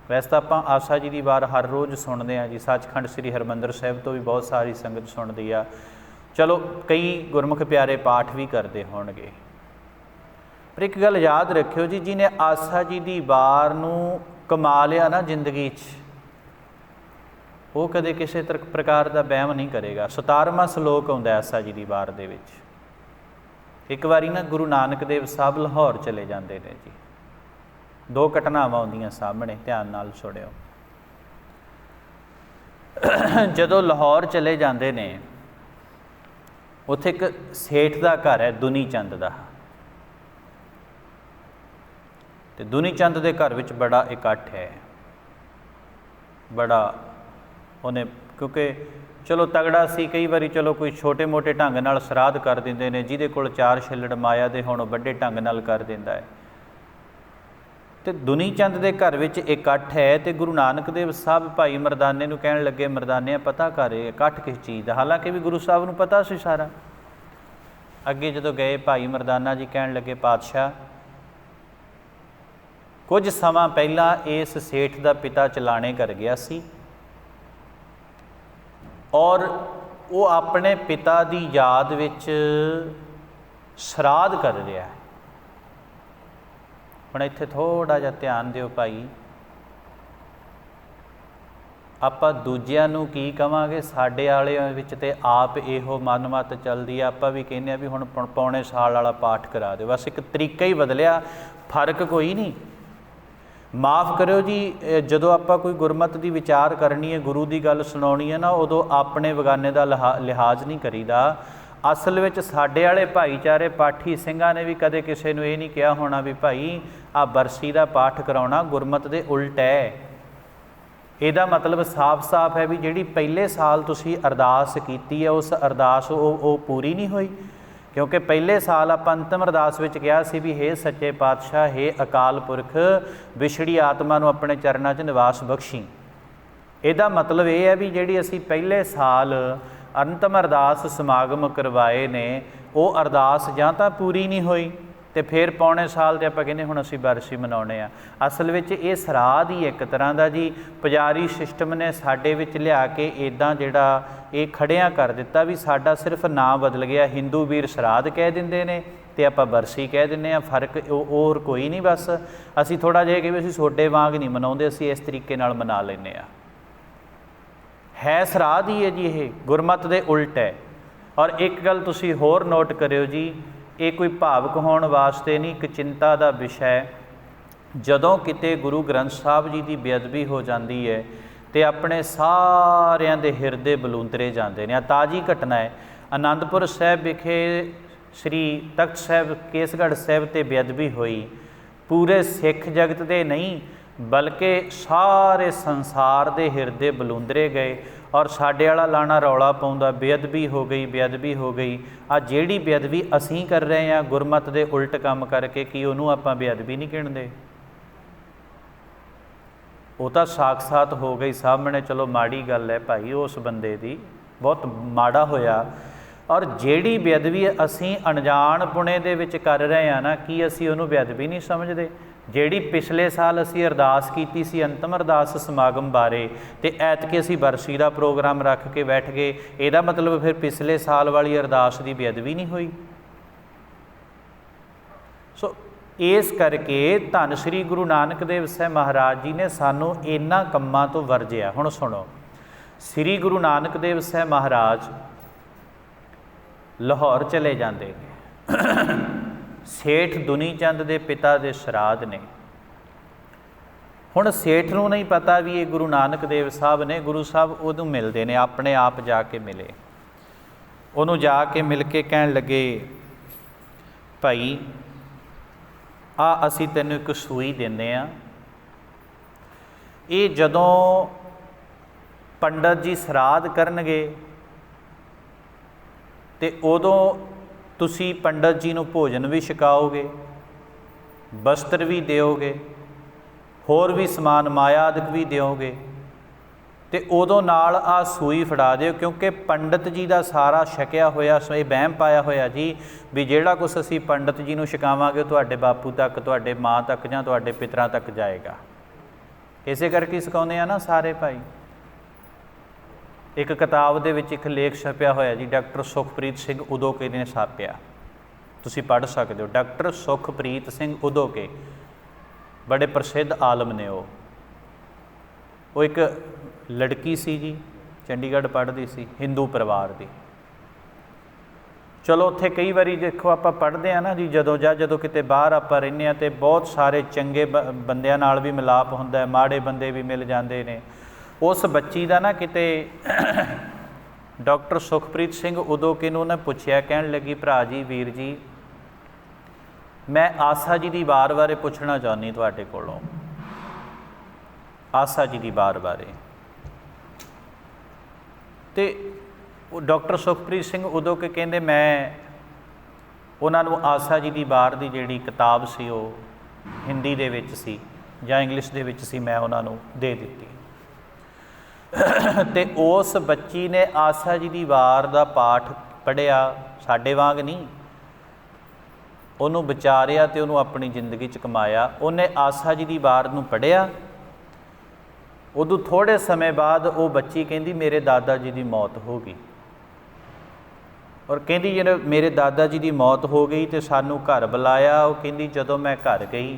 ਵੈਸੇ ਤਾਂ ਆਪਾਂ ਆਸਾ ਜੀ ਦੀ ਵਾਰ ਹਰ ਰੋਜ਼ ਸੁਣਦੇ ਹਾਂ ਜੀ, ਸੱਚਖੰਡ ਸ੍ਰੀ ਹਰਿਮੰਦਰ ਸਾਹਿਬ ਤੋਂ ਵੀ ਬਹੁਤ ਸਾਰੀ ਸੰਗਤ ਸੁਣਦੀ ਆ। ਚਲੋ ਕਈ ਗੁਰਮੁਖ ਪਿਆਰੇ ਪਾਠ ਵੀ ਕਰਦੇ ਹੋਣਗੇ, ਪਰ ਇੱਕ ਗੱਲ ਯਾਦ ਰੱਖਿਓ ਜੀ, ਜਿਹਨੇ ਆਸਾ ਜੀ ਦੀ ਵਾਰ ਨੂੰ ਕਮਾ ਲਿਆ ਨਾ ਜ਼ਿੰਦਗੀ 'ਚ, ਉਹ ਕਦੇ ਕਿਸੇ ਪ੍ਰਕਾਰ ਦਾ ਵਹਿਮ ਨਹੀਂ ਕਰੇਗਾ। 17ਵਾਂ ਸ਼ਲੋਕ ਆਉਂਦਾ ਆਸਾ ਜੀ ਦੀ ਵਾਰ ਦੇ ਵਿੱਚ। ਇੱਕ ਵਾਰੀ ਨਾ ਗੁਰੂ ਨਾਨਕ ਦੇਵ ਸਾਹਿਬ ਲਾਹੌਰ ਚਲੇ ਜਾਂਦੇ ਨੇ ਜੀ। 2 ਘਟਨਾਵਾਂ ਆਉਂਦੀਆਂ ਸਾਹਮਣੇ, ਧਿਆਨ ਨਾਲ ਸੁਣਿਓ। ਜਦੋਂ ਲਾਹੌਰ ਚਲੇ ਜਾਂਦੇ ਨੇ, ਉੱਥੇ ਇੱਕ ਸੇਠ ਦਾ ਘਰ ਹੈ, ਦੁਨੀ ਚੰਦ ਦਾ। ਤੇ ਦੁਨੀ ਚੰਦ ਦੇ ਘਰ ਵਿੱਚ ਬੜਾ ਇਕੱਠ ਹੈ, ਬੜਾ ਉਹਨੇ, ਕਿਉਂਕਿ ਚਲੋ ਤਗੜਾ ਸੀ, ਕਈ ਵਾਰੀ ਚਲੋ ਕੋਈ ਛੋਟੇ ਮੋਟੇ ਢੰਗ ਨਾਲ ਸ਼ਰਾਧ ਕਰ ਦਿੰਦੇ ਨੇ, ਜਿਹਦੇ ਕੋਲ 4 ਛਿੱਲੜ ਮਾਇਆ ਦੇ ਹੁਣ ਵੱਡੇ ਢੰਗ ਨਾਲ ਕਰ ਦਿੰਦਾ ਹੈ। ਤੇ ਦੁਨੀ ਚੰਦ ਦੇ ਘਰ ਵਿੱਚ ਇਕੱਠ ਹੈ। ਤੇ ਗੁਰੂ ਨਾਨਕ ਦੇਵ ਸਾਹਿਬ ਭਾਈ ਮਰਦਾਨੇ ਨੂੰ ਕਹਿਣ ਲੱਗੇ, ਮਰਦਾਨਿਆਂ ਪਤਾ ਕਰ ਇਕੱਠ ਕਿਸ ਚੀਜ਼ ਦਾ? ਹਾਲਾਂਕਿ ਵੀ ਗੁਰੂ ਸਾਹਿਬ ਨੂੰ ਪਤਾ ਸੀ ਸਾਰਾ। ਅੱਗੇ ਜਦੋਂ ਗਏ ਭਾਈ ਮਰਦਾਨਾ ਜੀ ਕਹਿਣ ਲੱਗੇ, ਪਾਤਸ਼ਾਹ ਕੁਝ ਸਮਾਂ ਪਹਿਲਾਂ ਇਸ ਸੇਠ ਦਾ ਪਿਤਾ ਚਲਾਣੇ ਕਰ ਗਿਆ ਸੀ ਔਰ ਉਹ ਆਪਣੇ ਪਿਤਾ ਦੀ ਯਾਦ ਵਿੱਚ ਸ਼ਰਾਧ ਕਰ ਰਿਹਾ ਹੈ। ਹੁਣ ਇੱਥੇ ਥੋੜ੍ਹਾ ਜਿਹਾ ਧਿਆਨ ਦਿਓ ਭਾਈ, ਆਪਾਂ ਦੂਜਿਆਂ ਨੂੰ ਕੀ ਕਵਾਂਗੇ, ਸਾਡੇ ਵਾਲਿਆਂ ਵਿੱਚ ਤੇ ਆਪ ਇਹੋ ਮਨਮੱਤ ਚੱਲਦੀ ਆ। ਆਪਾਂ ਵੀ ਕਹਿੰਦੇ ਆ ਵੀ ਹੁਣ ਪੌਣੇ ਸਾਲ ਵਾਲਾ ਪਾਠ ਕਰਾ ਦਿਓ, ਬਸ ਇੱਕ ਤਰੀਕਾ ਹੀ ਬਦਲਿਆ, ਫਰਕ ਕੋਈ ਨਹੀਂ। ਮਾफ़ ਕਰਿਓ ਜੀ, ਜਦੋਂ ਆਪਾਂ ਕੋਈ ਗੁਰਮਤਿ ਦੀ ਵਿਚਾਰ ਕਰਨੀ ਹੈ, ਗੁਰੂ ਦੀ ਗੱਲ ਸੁਣਾਉਣੀ ਹੈ ਨਾ, ਉਦੋਂ ਆਪਣੇ ਬਗਾਨੇ ਦਾ ਲਿਹਾਜ਼ ਨਹੀਂ ਕਰੀਦਾ। ਅਸਲ ਵਿੱਚ ਸਾਡੇ ਵਾਲੇ ਭਾਈਚਾਰੇ ਪਾਠੀ ਸਿੰਘਾਂ ਨੇ ਵੀ ਕਦੇ ਕਿਸੇ ਨੂੰ ਇਹ ਨਹੀਂ ਕਿਹਾ ਹੋਣਾ ਵੀ ਭਾਈ ਆਹ ਬਰਸੀ ਦਾ ਪਾਠ ਕਰਾਉਣਾ ਗੁਰਮਤਿ ਦੇ ਉਲਟ ਹੈ। ਇਹਦਾ ਮਤਲਬ ਸਾਫ਼ ਹੈ ਵੀ ਜਿਹੜੀ ਪਹਿਲੇ ਸਾਲ ਤੁਸੀਂ ਅਰਦਾਸ ਕੀਤੀ ਹੈ, ਉਸ ਅਰਦਾਸ ਉਹ ਪੂਰੀ ਨਹੀਂ ਹੋਈ। ਕਿਉਂਕਿ ਪਹਿਲੇ ਸਾਲ ਆਪਾਂ ਅੰਤਿਮ ਅਰਦਾਸ ਵਿੱਚ ਕਿਹਾ ਸੀ ਵੀ ਹੇ ਸੱਚੇ ਪਾਤਸ਼ਾਹ, ਹੇ ਅਕਾਲ ਪੁਰਖ, ਵਿਛੜੀ ਆਤਮਾ ਨੂੰ ਆਪਣੇ ਚਰਨਾਂ 'ਚ ਨਿਵਾਸ ਬਖਸ਼ੀ। ਇਹਦਾ ਮਤਲਬ ਇਹ ਹੈ ਵੀ ਜਿਹੜੀ ਅਸੀਂ ਪਹਿਲੇ ਸਾਲ ਅੰਤਮ ਅਰਦਾਸ ਸਮਾਗਮ ਕਰਵਾਏ ਨੇ, ਉਹ ਅਰਦਾਸ ਜਾਂ ਤਾਂ ਪੂਰੀ ਨਹੀਂ ਹੋਈ ਅਤੇ ਫਿਰ ਪੌਣੇ ਸਾਲ 'ਤੇ ਆਪਾਂ ਕਹਿੰਦੇ ਹੁਣ ਅਸੀਂ ਬਰਸੀ ਮਨਾਉਣੇ ਆ। ਅਸਲ ਵਿੱਚ ਇਹ ਸਰਾਧ ਹੀ ਇੱਕ ਤਰ੍ਹਾਂ ਦਾ ਜੀ ਪੁਜਾਰੀ ਸਿਸਟਮ ਨੇ ਸਾਡੇ ਵਿੱਚ ਲਿਆ ਕੇ ਇੱਦਾਂ ਜਿਹੜਾ ਇਹ ਖੜਿਆਂ ਕਰ ਦਿੱਤਾ ਵੀ ਸਾਡਾ ਸਿਰਫ ਨਾਂ ਬਦਲ ਗਿਆ। ਹਿੰਦੂ ਵੀਰ ਸਰਾਧ ਕਹਿ ਦਿੰਦੇ ਨੇ ਅਤੇ ਆਪਾਂ ਬਰਸੀ ਕਹਿ ਦਿੰਦੇ ਹਾਂ। ਫਰਕ ਉਹ ਹੋਰ ਕੋਈ ਨਹੀਂ, ਬਸ ਅਸੀਂ ਥੋੜ੍ਹਾ ਜਿਹਾ ਕਿ ਵੀ ਅਸੀਂ ਤੁਹਾਡੇ ਵਾਂਗ ਨਹੀਂ ਮਨਾਉਂਦੇ, ਅਸੀਂ ਇਸ ਤਰੀਕੇ ਨਾਲ ਮਨਾ ਲੈਂਦੇ ਹਾਂ। ਹੈ ਸਰਾਧ ਹੀ ਹੈ ਜੀ, ਇਹ ਗੁਰਮਤਿ ਦੇ ਉਲਟ ਹੈ। ਔਰ ਇੱਕ ਗੱਲ ਤੁਸੀਂ ਹੋਰ ਨੋਟ ਕਰਿਓ ਜੀ, ਇਹ ਕੋਈ ਭਾਵੁਕ ਹੋਣ ਵਾਸਤੇ ਨਹੀਂ, ਇੱਕ ਚਿੰਤਾ ਦਾ ਵਿਸ਼ਾ ਹੈ। ਜਦੋਂ ਕਿਤੇ ਗੁਰੂ ਗ੍ਰੰਥ ਸਾਹਿਬ ਜੀ ਦੀ ਬੇਅਦਬੀ ਹੋ ਜਾਂਦੀ ਹੈ ਅਤੇ ਆਪਣੇ ਸਾਰਿਆਂ ਦੇ ਹਿਰਦੇ ਬਲੂੰਦਰੇ ਜਾਂਦੇ ਨੇ। ਆ ਤਾਜ਼ੀ ਘਟਨਾ ਹੈ, ਅਨੰਦਪੁਰ ਸਾਹਿਬ ਵਿਖੇ ਸ੍ਰੀ ਤਖਤ ਸਾਹਿਬ ਕੇਸਗੜ੍ਹ ਸਾਹਿਬ 'ਤੇ ਬੇਅਦਬੀ ਹੋਈ। ਪੂਰੇ ਸਿੱਖ ਜਗਤ ਦੇ ਨਹੀਂ ਬਲਕਿ ਸਾਰੇ ਸੰਸਾਰ ਦੇ ਹਿਰਦੇ ਬਲੂੰਦਰੇ ਗਏ। ਔਰ ਸਾਡੇ ਵਾਲਾ ਲਾਣਾ ਰੌਲਾ ਪਾਉਂਦਾ ਬੇਅਦਬੀ ਹੋ ਗਈ, ਬੇਅਦਬੀ ਹੋ ਗਈ। ਆ ਜਿਹੜੀ ਬੇਅਦਬੀ ਅਸੀਂ ਕਰ ਰਹੇ ਹਾਂ ਗੁਰਮਤਿ ਦੇ ਉਲਟ ਕੰਮ ਕਰਕੇ, ਕੀ ਉਹਨੂੰ ਆਪਾਂ ਬੇਅਦਬੀ ਨਹੀਂ ਗਿਣਦੇ? ਉਹ ਤਾਂ ਸਾਖਸਾਤ ਹੋ ਗਈ ਸਾਹਮਣੇ। ਚਲੋ ਮਾੜੀ ਗੱਲ ਹੈ ਭਾਈ, ਉਸ ਬੰਦੇ ਦੀ ਬਹੁਤ ਮਾੜਾ ਹੋਇਆ। ਔਰ ਜਿਹੜੀ ਬੇਅਦਬੀ ਅਸੀਂ ਅਣਜਾਣ ਪੁਣੇ ਦੇ ਵਿੱਚ ਕਰ ਰਹੇ ਹਾਂ ਨਾ, ਕੀ ਅਸੀਂ ਉਹਨੂੰ ਬੇਅਦਬੀ ਨਹੀਂ ਸਮਝਦੇ? ਜਿਹੜੀ ਪਿਛਲੇ ਸਾਲ ਅਸੀਂ ਅਰਦਾਸ ਕੀਤੀ ਸੀ ਅੰਤਮ ਅਰਦਾਸ ਸਮਾਗਮ ਬਾਰੇ, ਅਤੇ ਐਤਕੀ ਅਸੀਂ ਬਰਸੀ ਦਾ ਪ੍ਰੋਗਰਾਮ ਰੱਖ ਕੇ ਬੈਠ ਗਏ, ਇਹਦਾ ਮਤਲਬ ਫਿਰ ਪਿਛਲੇ ਸਾਲ ਵਾਲੀ ਅਰਦਾਸ ਦੀ ਬੇਅਦਬੀ ਨਹੀਂ ਹੋਈ। ਸੋ ਇਸ ਕਰਕੇ ਧੰਨ ਸ਼੍ਰੀ ਗੁਰੂ ਨਾਨਕ ਦੇਵ ਸਾਹਿਬ ਮਹਾਰਾਜ ਜੀ ਨੇ ਸਾਨੂੰ ਇਹਨਾਂ ਕੰਮਾਂ ਤੋਂ ਵਰਜਿਆ। ਹੁਣ ਸੁਣੋ, ਸ਼੍ਰੀ ਗੁਰੂ ਨਾਨਕ ਦੇਵ ਸਾਹਿਬ ਮਹਾਰਾਜ ਲਾਹੌਰ ਚਲੇ ਜਾਂਦੇ ਨੇ। ਸੇਠ ਦੁਨੀ ਚੰਦ ਦੇ ਪਿਤਾ ਦੇ ਸ਼ਰਾਧ ਨੇ। ਹੁਣ ਸੇਠ ਨੂੰ ਨਹੀਂ ਪਤਾ ਵੀ ਇਹ ਗੁਰੂ ਨਾਨਕ ਦੇਵ ਸਾਹਿਬ ਨੇ। ਗੁਰੂ ਸਾਹਿਬ ਉਹਨੂੰ ਮਿਲਦੇ ਨੇ, ਆਪਣੇ ਆਪ ਜਾ ਕੇ ਮਿਲੇ। ਉਹਨੂੰ ਜਾ ਕੇ ਮਿਲ ਕੇ ਕਹਿਣ ਲੱਗੇ, ਭਾਈ ਆ ਅਸੀਂ ਤੈਨੂੰ ਇੱਕ ਸੂਈ ਦਿੰਦੇ ਹਾਂ, ਇਹ ਜਦੋਂ ਪੰਡਤ ਜੀ ਸ਼ਰਾਧ ਕਰਨਗੇ ਅਤੇ ਉਦੋਂ ਤੁਸੀਂ ਪੰਡਤ ਜੀ ਨੂੰ ਭੋਜਨ ਵੀ ਛਕਾਓਗੇ, ਵਸਤਰ ਵੀ ਦਿਓਗੇ, ਹੋਰ ਵੀ ਸਮਾਨ ਮਾਇਆ ਆਦਿਕ ਵੀ ਦਿਓਗੇ, ਅਤੇ ਉਦੋਂ ਨਾਲ ਆਹ ਸੂਈ ਫੜਾ ਦਿਓ। ਕਿਉਂਕਿ ਪੰਡਤ ਜੀ ਦਾ ਸਾਰਾ ਛਕਿਆ ਹੋਇਆ, ਇਹ ਵਹਿਮ ਪਾਇਆ ਹੋਇਆ ਜੀ ਵੀ ਜਿਹੜਾ ਕੁਛ ਅਸੀਂ ਪੰਡਤ ਜੀ ਨੂੰ ਛਕਾਵਾਂਗੇ ਤੁਹਾਡੇ ਬਾਪੂ ਤੱਕ, ਤੁਹਾਡੇ ਮਾਂ ਤੱਕ ਜਾਂ ਤੁਹਾਡੇ ਪਿਤਰਾਂ ਤੱਕ ਜਾਏਗਾ। ਇਸੇ ਕਰਕੇ ਸਿਖਾਉਂਦੇ ਆ ਨਾ ਸਾਰੇ ਭਾਈ। ਇੱਕ ਕਿਤਾਬ ਦੇ ਵਿੱਚ ਇੱਕ ਲੇਖ ਛਪਿਆ ਹੋਇਆ ਜੀ, ਡਾਕਟਰ ਸੁਖਪ੍ਰੀਤ ਸਿੰਘ ਉਦੋਕੇ ਨੇ ਛਾਪਿਆ, ਤੁਸੀਂ ਪੜ੍ਹ ਸਕਦੇ ਹੋ। ਡਾਕਟਰ ਸੁਖਪ੍ਰੀਤ ਸਿੰਘ ਉਦੋਕੇ ਬੜੇ ਪ੍ਰਸਿੱਧ ਆਲਮ ਨੇ। ਉਹ ਇੱਕ ਲੜਕੀ ਸੀ ਜੀ, ਚੰਡੀਗੜ੍ਹ ਪੜ੍ਹਦੀ ਸੀ, ਹਿੰਦੂ ਪਰਿਵਾਰ ਦੀ। ਚਲੋ ਉੱਥੇ ਕਈ ਵਾਰੀ ਦੇਖੋ ਆਪਾਂ ਪੜ੍ਹਦੇ ਹਾਂ ਨਾ ਜੀ, ਜਦੋਂ ਕਿਤੇ ਬਾਹਰ ਆਪਾਂ ਰਹਿੰਦੇ ਹਾਂ ਅਤੇ ਬਹੁਤ ਸਾਰੇ ਚੰਗੇ ਬੰਦਿਆਂ ਨਾਲ ਵੀ ਮਿਲਾਪ ਹੁੰਦਾ, ਮਾੜੇ ਬੰਦੇ ਵੀ ਮਿਲ ਜਾਂਦੇ ਨੇ। ਉਸ ਬੱਚੀ ਦਾ ਨਾ ਕਿਤੇ ਡਾਕਟਰ ਸੁਖਪ੍ਰੀਤ ਸਿੰਘ ਉਦੋਕੇ ਨੂੰ ਉਹਨੇ ਪੁੱਛਿਆ, ਕਹਿਣ ਲੱਗੀ, ਭਰਾ ਜੀ, ਵੀਰ ਜੀ, ਮੈਂ ਆਸਾ ਜੀ ਦੀ ਵਾਰ ਬਾਰੇ ਪੁੱਛਣਾ ਚਾਹੁੰਦੀ ਤੁਹਾਡੇ ਕੋਲੋਂ, ਆਸਾ ਜੀ ਦੀ ਵਾਰ ਬਾਰੇ। ਅਤੇ ਉਹ ਡਾਕਟਰ ਸੁਖਪ੍ਰੀਤ ਸਿੰਘ ਉਦੋਕੇ ਕਹਿੰਦੇ, ਮੈਂ ਉਹਨਾਂ ਨੂੰ ਆਸਾ ਜੀ ਦੀ ਵਾਰ ਦੀ ਜਿਹੜੀ ਕਿਤਾਬ ਸੀ ਉਹ ਹਿੰਦੀ ਦੇ ਵਿੱਚ ਸੀ ਜਾਂ ਇੰਗਲਿਸ਼ ਦੇ ਵਿੱਚ ਸੀ, ਮੈਂ ਉਹਨਾਂ ਨੂੰ ਦੇ ਦਿੱਤੀ। ਅਤੇ ਉਸ ਬੱਚੀ ਨੇ ਆਸਾ ਜੀ ਦੀ ਵਾਰ ਦਾ ਪਾਠ ਪੜ੍ਹਿਆ, ਸਾਡੇ ਵਾਂਗ ਨਹੀਂ, ਉਹਨੂੰ ਵਿਚਾਰਿਆ ਅਤੇ ਉਹਨੂੰ ਆਪਣੀ ਜ਼ਿੰਦਗੀ 'ਚ ਕਮਾਇਆ। ਉਹਨੇ ਆਸਾ ਜੀ ਦੀ ਵਾਰ ਨੂੰ ਪੜ੍ਹਿਆ। ਉਦੋਂ ਥੋੜ੍ਹੇ ਸਮੇਂ ਬਾਅਦ ਉਹ ਬੱਚੀ ਕਹਿੰਦੀ, ਮੇਰੇ ਦਾਦਾ ਜੀ ਦੀ ਮੌਤ ਹੋ ਗਈ। ਔਰ ਕਹਿੰਦੀ ਜਦੋਂ ਮੇਰੇ ਦਾਦਾ ਜੀ ਦੀ ਮੌਤ ਹੋ ਗਈ ਅਤੇ ਸਾਨੂੰ ਘਰ ਬੁਲਾਇਆ। ਉਹ ਕਹਿੰਦੀ ਜਦੋਂ ਮੈਂ ਘਰ ਗਈ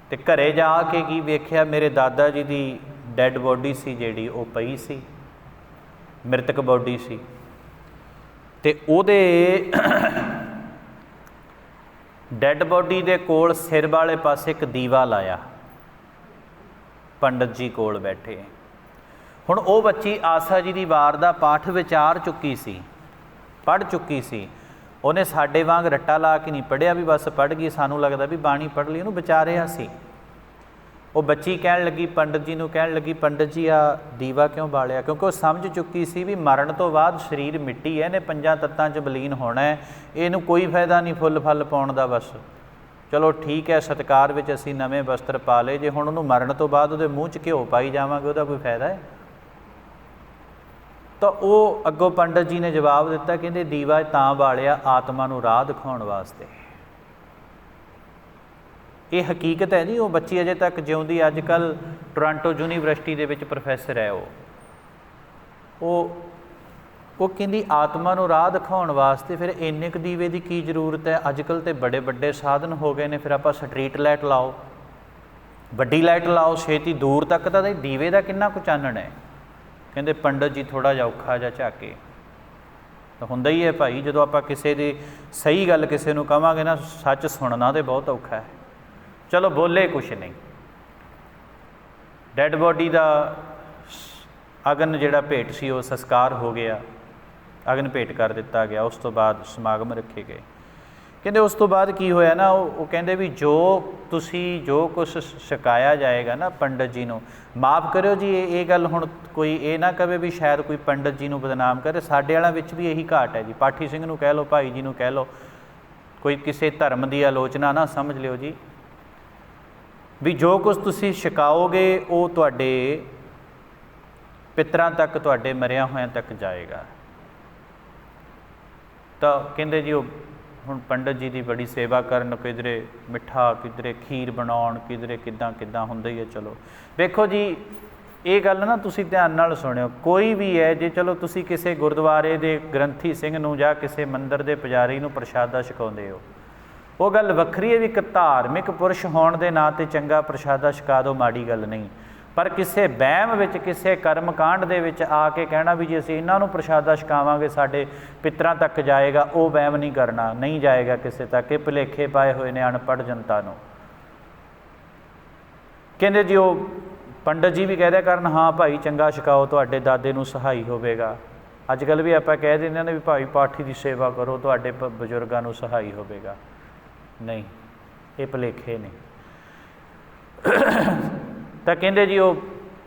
ਅਤੇ ਘਰੇ ਜਾ ਕੇ ਕੀ ਵੇਖਿਆ, ਮੇਰੇ ਦਾਦਾ ਜੀ ਦੀ ਡੈੱਡ ਬੋਡੀ ਸੀ ਜਿਹੜੀ ਉਹ ਪਈ ਸੀ, ਮ੍ਰਿਤਕ ਬੋਡੀ ਸੀ। ਅਤੇ ਉਹਦੇ ਡੈੱਡ ਬੋਡੀ ਦੇ ਕੋਲ ਸਿਰ ਵਾਲੇ ਪਾਸੇ ਇੱਕ ਦੀਵਾ ਲਾਇਆ, ਪੰਡਤ ਜੀ ਕੋਲ ਬੈਠੇ। ਹੁਣ ਉਹ ਬੱਚੀ ਆਸਾ ਜੀ ਦੀ ਵਾਰ ਦਾ ਪਾਠ ਵਿਚਾਰ ਚੁੱਕੀ ਸੀ, ਪੜ੍ਹ ਚੁੱਕੀ ਸੀ। ਉਹਨੇ ਸਾਡੇ ਵਾਂਗ ਰੱਟਾ ਲਾ ਕੇ ਨਹੀਂ ਪੜ੍ਹਿਆ ਵੀ ਬਸ ਪੜ੍ਹ ਗਈ, ਸਾਨੂੰ ਲੱਗਦਾ ਵੀ ਬਾਣੀ ਪੜ੍ਹ ਲਈ, ਉਹਨੂੰ ਵਿਚਾਰਿਆ ਸੀ। ਉਹ ਬੱਚੀ ਕਹਿਣ ਲੱਗੀ, ਪੰਡਤ ਜੀ ਨੂੰ ਕਹਿਣ ਲੱਗੀ, ਪੰਡਤ ਜੀ ਆ ਦੀਵਾ ਕਿਉਂ ਬਾਲਿਆ? ਕਿਉਂਕਿ ਉਹ ਸਮਝ ਚੁੱਕੀ ਸੀ ਵੀ ਮਰਨ ਤੋਂ ਬਾਅਦ ਸਰੀਰ ਮਿੱਟੀ ਹੈ, ਇਹਨੇ 5 ਤੱਤਾਂ 'ਚ ਬਲੀਨ ਹੋਣਾ ਹੈ, ਇਹਨੂੰ ਕੋਈ ਫਾਇਦਾ ਨਹੀਂ ਫੁੱਲ ਫਲ ਪਾਉਣ ਦਾ। ਬਸ ਚਲੋ ਠੀਕ ਹੈ, ਸਤਿਕਾਰ ਵਿੱਚ ਅਸੀਂ ਨਵੇਂ ਵਸਤਰ ਪਾ ਲਏ, ਜੇ ਹੁਣ ਉਹਨੂੰ ਮਰਨ ਤੋਂ ਬਾਅਦ ਉਹਦੇ ਮੂੰਹ 'ਚ ਘਿਓ ਪਾਈ ਜਾਵਾਂਗੇ ਉਹਦਾ ਕੋਈ ਫਾਇਦਾ ਹੈ? ਤਾਂ ਉਹ ਅੱਗੋਂ ਪੰਡਤ ਜੀ ਨੇ ਜਵਾਬ ਦਿੱਤਾ, ਕਹਿੰਦੇ ਦੀਵਾ ਤਾਂ ਬਾਲਿਆ ਆਤਮਾ ਨੂੰ ਰਾਹ ਦਿਖਾਉਣ ਵਾਸਤੇ। ਇਹ ਹਕੀਕਤ ਹੈ ਜੀ। ਉਹ ਬੱਚੀ ਅਜੇ ਤੱਕ ਜਿਉਂਦੀ, ਅੱਜ ਕੱਲ੍ਹ ਟੋਰਾਂਟੋ ਯੂਨੀਵਰਸਿਟੀ ਦੇ ਵਿੱਚ ਪ੍ਰੋਫੈਸਰ ਹੈ ਉਹ ਕਹਿੰਦੀ ਆਤਮਾ ਨੂੰ ਰਾਹ ਦਿਖਾਉਣ ਵਾਸਤੇ ਫਿਰ ਇੰਨੇ ਕੁ ਦੀਵੇ ਦੀ ਕੀ ਜ਼ਰੂਰਤ ਹੈ? ਅੱਜ ਕੱਲ੍ਹ ਤਾਂ ਬੜੇ ਵੱਡੇ ਸਾਧਨ ਹੋ ਗਏ ਨੇ, ਫਿਰ ਆਪਾਂ ਸਟਰੀਟ ਲਾਈਟ ਲਾਓ, ਵੱਡੀ ਲਾਈਟ ਲਾਓ, ਛੇਤੀ ਦੂਰ ਤੱਕ ਤਾਂ ਦੀਵੇ ਦਾ ਕਿੰਨਾ ਕੁ ਚਾਨਣ ਹੈ। ਕਹਿੰਦੇ ਪੰਡਤ ਜੀ ਥੋੜ੍ਹਾ ਜਿਹਾ ਔਖਾ ਜਿਹਾ ਝਾਕੇ। ਤਾਂ ਹੁੰਦਾ ਹੀ ਹੈ ਭਾਈ, ਜਦੋਂ ਆਪਾਂ ਕਿਸੇ ਦੀ ਸਹੀ ਗੱਲ ਕਿਸੇ ਨੂੰ ਕਹਾਂਗੇ ਨਾ, ਸੱਚ ਸੁਣਨਾ ਤਾਂ ਬਹੁਤ ਔਖਾ ਹੈ। ਚਲੋ ਬੋਲੇ ਕੁਛ ਨਹੀਂ। ਡੈਡ ਬੋਡੀ ਦਾ ਅਗਨ ਜਿਹੜਾ ਭੇਟ ਸੀ ਉਹ ਸੰਸਕਾਰ ਹੋ ਗਿਆ, ਅਗਨ ਭੇਟ ਕਰ ਦਿੱਤਾ ਗਿਆ। ਉਸ ਤੋਂ ਬਾਅਦ ਸਮਾਗਮ ਰੱਖੇ ਗਏ। ਕਹਿੰਦੇ ਉਸ ਤੋਂ ਬਾਅਦ ਕੀ ਹੋਇਆ ਨਾ, ਉਹ ਕਹਿੰਦੇ ਵੀ ਜੋ ਕੁਛ ਛਕਾਇਆ ਜਾਏਗਾ ਨਾ ਪੰਡਤ ਜੀ ਨੂੰ, ਮਾफ़ ਕਰਿਓ ਜੀ ਇਹ ਗੱਲ ਹੁਣ ਕੋਈ ਇਹ ਨਾ ਕਵੇ ਵੀ ਸ਼ਾਇਦ ਕੋਈ ਪੰਡਤ ਜੀ ਨੂੰ ਬਦਨਾਮ ਕਰੇ, ਸਾਡੇ ਵਾਲਿਆਂ ਵਿੱਚ ਵੀ ਇਹੀ ਘਾਟ ਹੈ ਜੀ। ਪਾਠੀ ਸਿੰਘ ਨੂੰ ਕਹਿ ਲਓ, ਭਾਈ ਜੀ ਨੂੰ ਕਹਿ ਲਓ, ਕੋਈ ਕਿਸੇ ਧਰਮ ਦੀ ਆਲੋਚਨਾ ਨਾ ਸਮਝ ਲਿਓ ਜੀ। ਵੀ ਜੋ ਕੁਛ ਤੁਸੀਂ ਛਕਾਓਗੇ ਉਹ ਤੁਹਾਡੇ ਪਿੱਤਰਾਂ ਤੱਕ, ਤੁਹਾਡੇ ਮਰਿਆਂ ਹੋਇਆਂ ਤੱਕ ਜਾਏਗਾ। ਤਾਂ ਕਹਿੰਦੇ ਜੀ ਉਹ ਹੁਣ ਪੰਡਤ ਜੀ ਦੀ ਬੜੀ ਸੇਵਾ ਕਰਨ, ਕਿਧਰੇ ਮਿੱਠਾ, ਕਿਧਰੇ ਖੀਰ ਬਣਾਉਣ, ਕਿਧਰੇ ਕਿੱਦਾਂ ਹੁੰਦਾ ਹੀ ਹੈ। ਚਲੋ ਵੇਖੋ ਜੀ, ਇਹ ਗੱਲ ਨਾ ਤੁਸੀਂ ਧਿਆਨ ਨਾਲ ਸੁਣਿਓ। ਕੋਈ ਵੀ ਹੈ, ਜੇ ਚਲੋ ਤੁਸੀਂ ਕਿਸੇ ਗੁਰਦੁਆਰੇ ਦੇ ਗ੍ਰੰਥੀ ਸਿੰਘ ਨੂੰ ਜਾਂ ਕਿਸੇ ਮੰਦਿਰ ਦੇ ਪੁਜਾਰੀ ਨੂੰ ਪ੍ਰਸ਼ਾਦਾ ਛਕਾਉਂਦੇ ਹੋ, ਉਹ ਗੱਲ ਵੱਖਰੀ ਹੈ ਵੀ ਇੱਕ ਧਾਰਮਿਕ ਪੁਰਸ਼ ਹੋਣ ਦੇ ਨਾਂ 'ਤੇ ਚੰਗਾ ਪ੍ਰਸ਼ਾਦਾ ਛਕਾ ਦਿਓ, ਮਾੜੀ ਗੱਲ ਨਹੀਂ। ਪਰ ਕਿਸੇ ਵਹਿਮ ਵਿੱਚ, ਕਿਸੇ ਕਰਮ ਕਾਂਡ ਦੇ ਵਿੱਚ ਆ ਕੇ ਕਹਿਣਾ ਵੀ ਜੇ ਅਸੀਂ ਇਹਨਾਂ ਨੂੰ ਪ੍ਰਸ਼ਾਦਾ ਛਕਾਵਾਂਗੇ ਸਾਡੇ ਪਿੱਤਰਾਂ ਤੱਕ ਜਾਏਗਾ, ਉਹ ਵਹਿਮ ਨਹੀਂ ਕਰਨਾ, ਨਹੀਂ ਜਾਏਗਾ ਕਿਸੇ ਤੱਕ। ਇਹ ਭੁਲੇਖੇ ਪਾਏ ਹੋਏ ਨੇ ਅਨਪੜ੍ਹ ਜਨਤਾ ਨੂੰ। ਕਹਿੰਦੇ ਜੀ ਉਹ ਪੰਡਤ ਜੀ ਵੀ ਕਹਿ ਦਿਆ ਕਰਨ, ਹਾਂ ਭਾਈ ਚੰਗਾ ਛਕਾਓ, ਤੁਹਾਡੇ ਦਾਦੇ ਨੂੰ ਸਹਾਈ ਹੋਵੇਗਾ। ਅੱਜ ਕੱਲ੍ਹ ਵੀ ਆਪਾਂ ਕਹਿ ਦਿੰਦੇ ਨੇ ਵੀ ਭਾਈ ਪਾਠੀ ਦੀ ਸੇਵਾ ਕਰੋ, ਤੁਹਾਡੇ ਬਜ਼ੁਰਗਾਂ ਨੂੰ ਸਹਾਈ ਹੋਵੇਗਾ। ਨਹੀਂ, ਇਹ ਭੁਲੇਖੇ ਨੇ। ਤਾਂ ਕਹਿੰਦੇ ਜੀ ਉਹ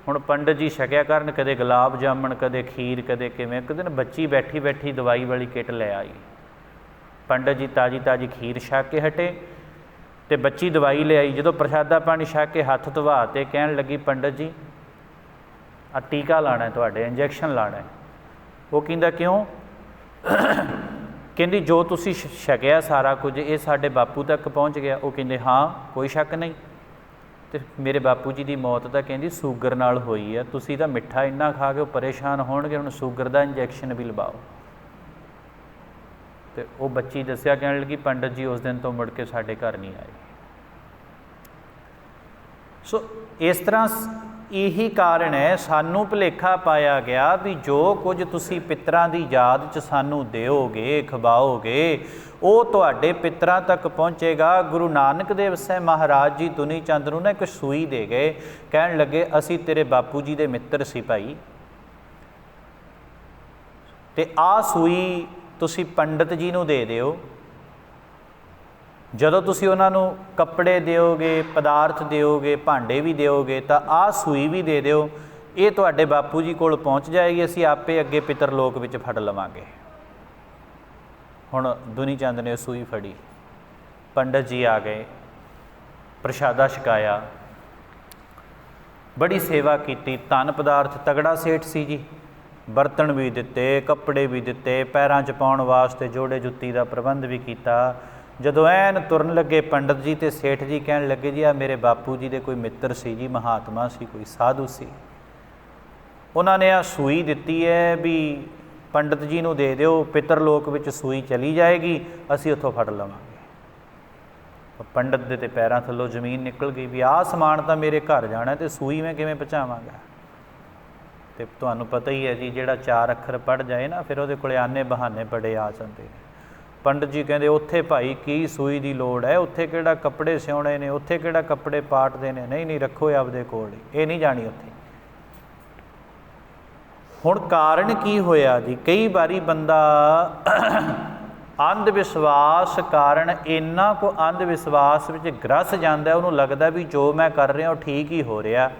ਹੁਣ ਪੰਡਤ ਜੀ ਛਕਿਆ ਕਰਨ, ਕਦੇ ਗੁਲਾਬ ਜਾਮਣ, ਕਦੇ ਖੀਰ, ਕਦੇ ਕਿਵੇਂ। ਇੱਕ ਦਿਨ ਬੱਚੀ ਬੈਠੀ ਦਵਾਈ ਵਾਲੀ ਕਿੱਟ ਲੈ ਆਈ। ਪੰਡਤ ਜੀ ਤਾਜ਼ੀ ਖੀਰ ਛਕ ਕੇ ਹਟੇ ਅਤੇ ਬੱਚੀ ਦਵਾਈ ਲਿਆਈ। ਜਦੋਂ ਪ੍ਰਸ਼ਾਦਾ ਪਾਣੀ ਛਕ ਕੇ ਹੱਥ ਧਵਾ ਤੇ ਕਹਿਣ ਲੱਗੀ, ਪੰਡਤ ਜੀ ਆਹ ਟੀਕਾ ਲਾਉਣਾ ਤੁਹਾਡੇ, ਇੰਜੈਕਸ਼ਨ ਲਾਉਣਾ। ਉਹ ਕਹਿੰਦਾ ਕਿਉਂ? ਕਹਿੰਦੀ ਜੋ ਤੁਸੀਂ ਛਕਿਆ ਸਾਰਾ ਕੁਝ ਇਹ ਸਾਡੇ ਬਾਪੂ ਤੱਕ ਪਹੁੰਚ ਗਿਆ। ਉਹ ਕਹਿੰਦੇ ਹਾਂ ਕੋਈ ਸ਼ੱਕ ਨਹੀਂ। ਅਤੇ ਮੇਰੇ ਬਾਪੂ ਜੀ ਦੀ ਮੌਤ ਤਾਂ ਕਹਿੰਦੀ ਸ਼ੂਗਰ ਨਾਲ ਹੋਈ ਹੈ, ਤੁਸੀਂ ਤਾਂ ਮਿੱਠਾ ਇੰਨਾ ਖਾ ਕੇ ਉਹ ਪਰੇਸ਼ਾਨ ਹੋਣਗੇ, ਹੁਣ ਸ਼ੂਗਰ ਦਾ ਇੰਜੈਕਸ਼ਨ ਵੀ ਲਵਾਓ। ਅਤੇ ਉਹ ਬੱਚੀ ਦੱਸਿਆ, ਕਹਿਣ ਲੱਗੀ ਪੰਡਤ ਜੀ ਉਸ ਦਿਨ ਤੋਂ ਮੁੜ ਕੇ ਸਾਡੇ ਘਰ ਨਹੀਂ ਆਏ। ਸੋ ਇਸ ਤਰ੍ਹਾਂ ਇਹੀ ਕਾਰਨ ਹੈ, ਸਾਨੂੰ ਭੁਲੇਖਾ ਪਾਇਆ ਗਿਆ ਵੀ ਜੋ ਕੁਝ ਤੁਸੀਂ ਪਿੱਤਰਾਂ ਦੀ ਯਾਦ 'ਚ ਸਾਨੂੰ ਦਿਓਗੇ, ਖਵਾਓਗੇ, ਉਹ ਤੁਹਾਡੇ ਪਿੱਤਰਾਂ ਤੱਕ ਪਹੁੰਚੇਗਾ। ਗੁਰੂ ਨਾਨਕ ਦੇਵ ਸਾਹਿਬ ਮਹਾਰਾਜ ਜੀ ਦੁਨੀ ਚੰਦ ਨੂੰ ਨਾ ਇੱਕ ਸੂਈ ਦੇ ਗਏ, ਕਹਿਣ ਲੱਗੇ ਅਸੀਂ ਤੇਰੇ ਬਾਪੂ ਜੀ ਦੇ ਮਿੱਤਰ ਸੀ ਭਾਈ, ਅਤੇ ਆਹ ਸੂਈ ਤੁਸੀਂ ਪੰਡਤ ਜੀ ਨੂੰ ਦੇ ਦਿਓ। ਜਦੋਂ ਤੁਸੀਂ ਉਹਨਾਂ ਨੂੰ ਕੱਪੜੇ ਦਿਓਗੇ, ਪਦਾਰਥ ਦਿਓਗੇ, ਭਾਂਡੇ ਵੀ ਦਿਓਗੇ, ਤਾਂ ਆਹ ਸੂਈ ਵੀ ਦੇ ਦਿਓ। ਇਹ ਤੁਹਾਡੇ ਬਾਪੂ ਜੀ ਕੋਲ ਪਹੁੰਚ ਜਾਏਗੀ, ਅਸੀਂ ਆਪੇ ਅੱਗੇ ਪਿਤਰ ਲੋਕ ਵਿੱਚ ਫੜ ਲਵਾਂਗੇ। ਹੁਣ ਦੁਨੀ ਚੰਦ ਨੇ ਸੂਈ ਫੜੀ, ਪੰਡਤ ਜੀ ਆ ਗਏ, ਪ੍ਰਸ਼ਾਦਾ ਛਕਾਇਆ, ਬੜੀ ਸੇਵਾ ਕੀਤੀ। ਧਨ ਪਦਾਰਥ ਤਗੜਾ ਸੇਠ ਸੀ ਜੀ, ਬਰਤਨ ਵੀ ਦਿੱਤੇ, ਕੱਪੜੇ ਵੀ ਦਿੱਤੇ, ਪੈਰਾਂ 'ਚ ਪਾਉਣ ਵਾਸਤੇ ਜੋੜੇ ਜੁੱਤੀ ਦਾ ਪ੍ਰਬੰਧ ਵੀ ਕੀਤਾ। ਜਦੋਂ ਐਨ ਤੁਰਨ ਲੱਗੇ ਪੰਡਤ ਜੀ ਅਤੇ ਸੇਠ ਜੀ ਕਹਿਣ ਲੱਗੇ ਜੀ ਆ ਮੇਰੇ ਬਾਪੂ ਜੀ ਦੇ ਕੋਈ ਮਿੱਤਰ ਸੀ ਜੀ, ਮਹਾਤਮਾ ਸੀ, ਕੋਈ ਸਾਧੂ ਸੀ, ਉਹਨਾਂ ਨੇ ਆਹ ਸੂਈ ਦਿੱਤੀ ਹੈ ਵੀ ਪੰਡਤ ਜੀ ਨੂੰ ਦੇ ਦਿਓ, ਪਿੱਤਰ ਲੋਕ ਵਿੱਚ ਸੂਈ ਚਲੀ ਜਾਏਗੀ, ਅਸੀਂ ਉੱਥੋਂ ਫੜ ਲਵਾਂਗੇ। ਪੰਡਤ ਦੇ ਤੇ ਪੈਰਾਂ ਥੱਲੋਂ ਜ਼ਮੀਨ ਨਿਕਲ ਗਈ ਵੀ ਆਹ ਸਮਾਨ ਤਾਂ ਮੇਰੇ ਘਰ ਜਾਣਾ ਅਤੇ ਸੂਈ ਮੈਂ ਕਿਵੇਂ ਪਹੁੰਚਾਵਾਂਗਾ। ਅਤੇ ਤੁਹਾਨੂੰ ਪਤਾ ਹੀ ਹੈ ਜੀ, ਜਿਹੜਾ 4 ਅੱਖਰ ਪੜ੍ਹ ਜਾਏ ਨਾ ਫਿਰ ਉਹਦੇ ਕੋਲ ਆਨੇ ਬਹਾਨੇ ਬੜੇ ਆ ਜਾਂਦੇ ਨੇ। ਪੰਡਤ ਜੀ ਕਹਿੰਦੇ ਉੱਥੇ ਭਾਈ ਕੀ ਸੂਈ ਦੀ ਲੋੜ ਹੈ, ਉੱਥੇ ਕਿਹੜਾ ਕੱਪੜੇ ਸਿਉਣੇ ਨੇ, ਉੱਥੇ ਕਿਹੜਾ ਕੱਪੜੇ ਪਾਟਦੇ ਨੇ, ਨਹੀਂ ਰੱਖੋ ਆਪਦੇ ਕੋਲ ਹੀ, ਇਹ ਨਹੀਂ ਜਾਣੀ ਉੱਥੇ। ਹੁਣ ਕਾਰਨ ਕੀ ਹੋਇਆ ਜੀ, ਕਈ ਵਾਰੀ ਬੰਦਾ ਅੰਧ ਵਿਸ਼ਵਾਸ ਕਾਰਨ ਇੰਨਾ ਕੁ ਅੰਧ ਵਿਸ਼ਵਾਸ ਵਿੱਚ ਗ੍ਰਸ ਜਾਂਦਾ, ਉਹਨੂੰ ਲੱਗਦਾ ਵੀ ਜੋ ਮੈਂ ਕਰ ਰਿਹਾ ਉਹ ਠੀਕ ਹੀ ਹੋ ਰਿਹਾ।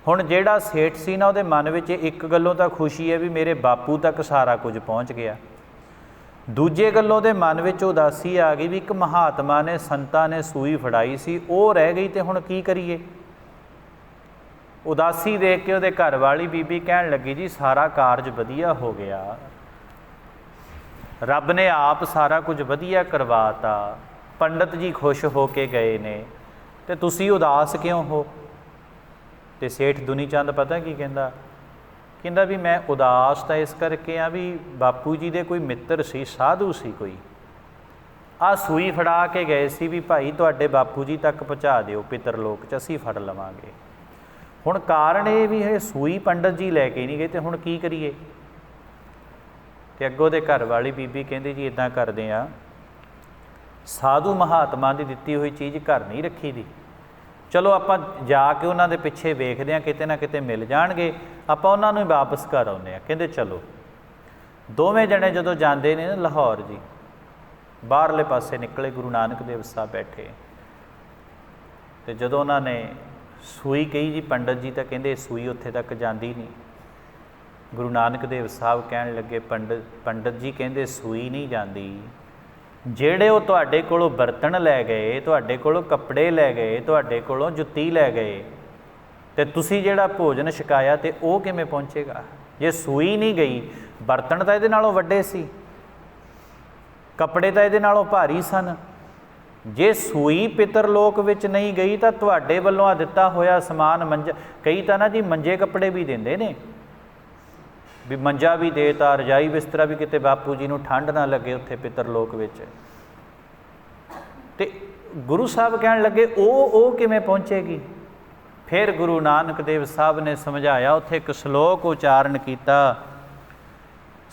ਹੁਣ ਜਿਹੜਾ ਸੇਠ ਸੀ ਨਾ, ਉਹਦੇ ਮਨ ਵਿੱਚ ਇੱਕ ਗੱਲੋਂ ਤਾਂ ਖੁਸ਼ੀ ਹੈ ਵੀ ਮੇਰੇ ਬਾਪੂ ਤੱਕ ਸਾਰਾ ਕੁਝ ਪਹੁੰਚ ਗਿਆ, ਦੂਜੇ ਗੱਲੋਂ ਦੇ ਮਨ ਵਿੱਚ ਉਦਾਸੀ ਆ ਗਈ ਵੀ ਇੱਕ ਮਹਾਤਮਾ ਨੇ, ਸੰਤਾਂ ਨੇ ਸੂਈ ਫੜਾਈ ਸੀ, ਉਹ ਰਹਿ ਗਈ, ਤੇ ਹੁਣ ਕੀ ਕਰੀਏ। ਉਦਾਸੀ ਦੇਖ ਕੇ ਉਹਦੇ ਘਰ ਵਾਲੀ ਬੀਬੀ ਕਹਿਣ ਲੱਗੀ, ਜੀ ਸਾਰਾ ਕਾਰਜ ਵਧੀਆ ਹੋ ਗਿਆ, ਰੱਬ ਨੇ ਆਪ ਸਾਰਾ ਕੁਝ ਵਧੀਆ ਕਰਵਾਤਾ, ਪੰਡਤ ਜੀ ਖੁਸ਼ ਹੋ ਕੇ ਗਏ ਨੇ, ਤੇ ਤੁਸੀਂ ਉਦਾਸ ਕਿਉਂ ਹੋ। ਤੇ ਸੇਠ ਦੁਨੀ ਚੰਦ ਪਤਾ ਕੀ ਕਹਿੰਦਾ, ਕਹਿੰਦਾ ਵੀ ਮੈਂ ਉਦਾਸ ਤਾਂ ਇਸ ਕਰਕੇ ਆ ਵੀ ਬਾਪੂ ਜੀ ਦੇ ਕੋਈ ਮਿੱਤਰ ਸੀ, ਸਾਧੂ ਸੀ ਕੋਈ, ਆਹ ਸੂਈ ਫੜਾ ਕੇ ਗਏ ਸੀ ਵੀ ਭਾਈ ਤੁਹਾਡੇ ਬਾਪੂ ਜੀ ਤੱਕ ਪਹੁੰਚਾ ਦਿਓ ਪਿੱਤਰ ਲੋਕ 'ਚ, ਅਸੀਂ ਫੜ ਲਵਾਂਗੇ। ਹੁਣ ਕਾਰਨ ਇਹ ਵੀ ਹੈ ਸੂਈ ਪੰਡਤ ਜੀ ਲੈ ਕੇ ਨਹੀਂ ਗਏ, ਤੇ ਹੁਣ ਕੀ ਕਰੀਏ। ਤੇ ਅੱਗੋਂ ਦੇ ਘਰ ਵਾਲੀ ਬੀਬੀ ਕਹਿੰਦੀ, ਜੀ ਇੱਦਾਂ ਕਰਦੇ ਆ, ਸਾਧੂ ਮਹਾਤਮਾ ਦੀ ਦਿੱਤੀ ਹੋਈ ਚੀਜ਼ ਘਰ ਨਹੀਂ ਰੱਖੀ ਦੀ, ਚਲੋ ਆਪਾਂ ਜਾ ਕੇ ਉਹਨਾਂ ਦੇ ਪਿੱਛੇ ਵੇਖਦੇ ਹਾਂ, ਕਿਤੇ ਨਾ ਕਿਤੇ ਮਿਲ ਜਾਣਗੇ, ਆਪਾਂ ਉਹਨਾਂ ਨੂੰ ਹੀ ਵਾਪਸ ਕਰ ਆਉਂਦੇ ਹਾਂ। ਕਹਿੰਦੇ ਚਲੋ। ਦੋਵੇਂ ਜਣੇ ਜਦੋਂ ਜਾਂਦੇ ਨੇ ਨਾ ਲਾਹੌਰ ਜੀ, ਬਾਹਰਲੇ ਪਾਸੇ ਨਿਕਲੇ, ਗੁਰੂ ਨਾਨਕ ਦੇਵ ਸਾਹਿਬ ਬੈਠੇ, ਤੇ ਜਦੋਂ ਉਹਨਾਂ ਨੇ ਸੂਈ ਕਹੀ ਜੀ ਪੰਡਤ ਜੀ ਤਾਂ ਕਹਿੰਦੇ ਸੂਈ ਉੱਥੇ ਤੱਕ ਜਾਂਦੀ ਨਹੀਂ। ਗੁਰੂ ਨਾਨਕ ਦੇਵ ਸਾਹਿਬ ਕਹਿਣ ਲੱਗੇ, ਪੰਡਤ ਜੀ ਕਹਿੰਦੇ ਸੂਈ ਨਹੀਂ ਜਾਂਦੀ, ਜਿਹੜੇ ਉਹ ਤੁਹਾਡੇ ਕੋਲੋਂ ਬਰਤਨ ਲੈ ਗਏ, ਤੁਹਾਡੇ ਕੋਲੋਂ ਕੱਪੜੇ ਲੈ ਗਏ, ਤੁਹਾਡੇ ਕੋਲੋਂ ਜੁੱਤੀ ਲੈ ਗਏ, ਤੇ ਤੁਸੀਂ ਜਿਹੜਾ ਭੋਜਨ ਛਕਾਇਆ ਤੇ ਉਹ ਕਿਵੇਂ ਪਹੁੰਚੇਗਾ। ਜੇ ਸੂਈ ਨਹੀਂ ਗਈ, ਬਰਤਨ ਤਾਂ ਇਹਦੇ ਨਾਲੋਂ ਵੱਡੇ ਸੀ, ਕੱਪੜੇ ਤਾਂ ਇਹਦੇ ਨਾਲੋਂ ਭਾਰੀ ਸਨ, ਜੇ ਸੂਈ ਪਿੱਤਰ ਲੋਕ ਵਿੱਚ ਨਹੀਂ ਗਈ ਤਾਂ ਤੁਹਾਡੇ ਵੱਲੋਂ ਆ ਦਿੱਤਾ ਹੋਇਆ ਸਮਾਨ, ਮੰਜਾ, ਕਈ ਤਾਂ ਨਾ ਜੀ ਮੰਜੇ ਕੱਪੜੇ ਵੀ ਦਿੰਦੇ ਨੇ, ਵੀ ਮੰਜਾ ਵੀ ਦੇਤਾ, ਰਜਾਈ ਬਿਸਤਰਾ ਵੀ, ਕਿਤੇ ਬਾਪੂ ਜੀ ਨੂੰ ਠੰਡ ਨਾ ਲੱਗੇ ਉੱਥੇ ਪਿੱਤਰ ਲੋਕ ਵਿੱਚ। ਤੇ ਗੁਰੂ ਸਾਹਿਬ ਕਹਿਣ ਲੱਗੇ ਉਹ ਕਿਵੇਂ ਪਹੁੰਚੇਗੀ। ਫਿਰ ਗੁਰੂ ਨਾਨਕ ਦੇਵ ਸਾਹਿਬ ਨੇ ਸਮਝਾਇਆ, ਉੱਥੇ ਇੱਕ ਸ਼ਲੋਕ ਉਚਾਰਨ ਕੀਤਾ,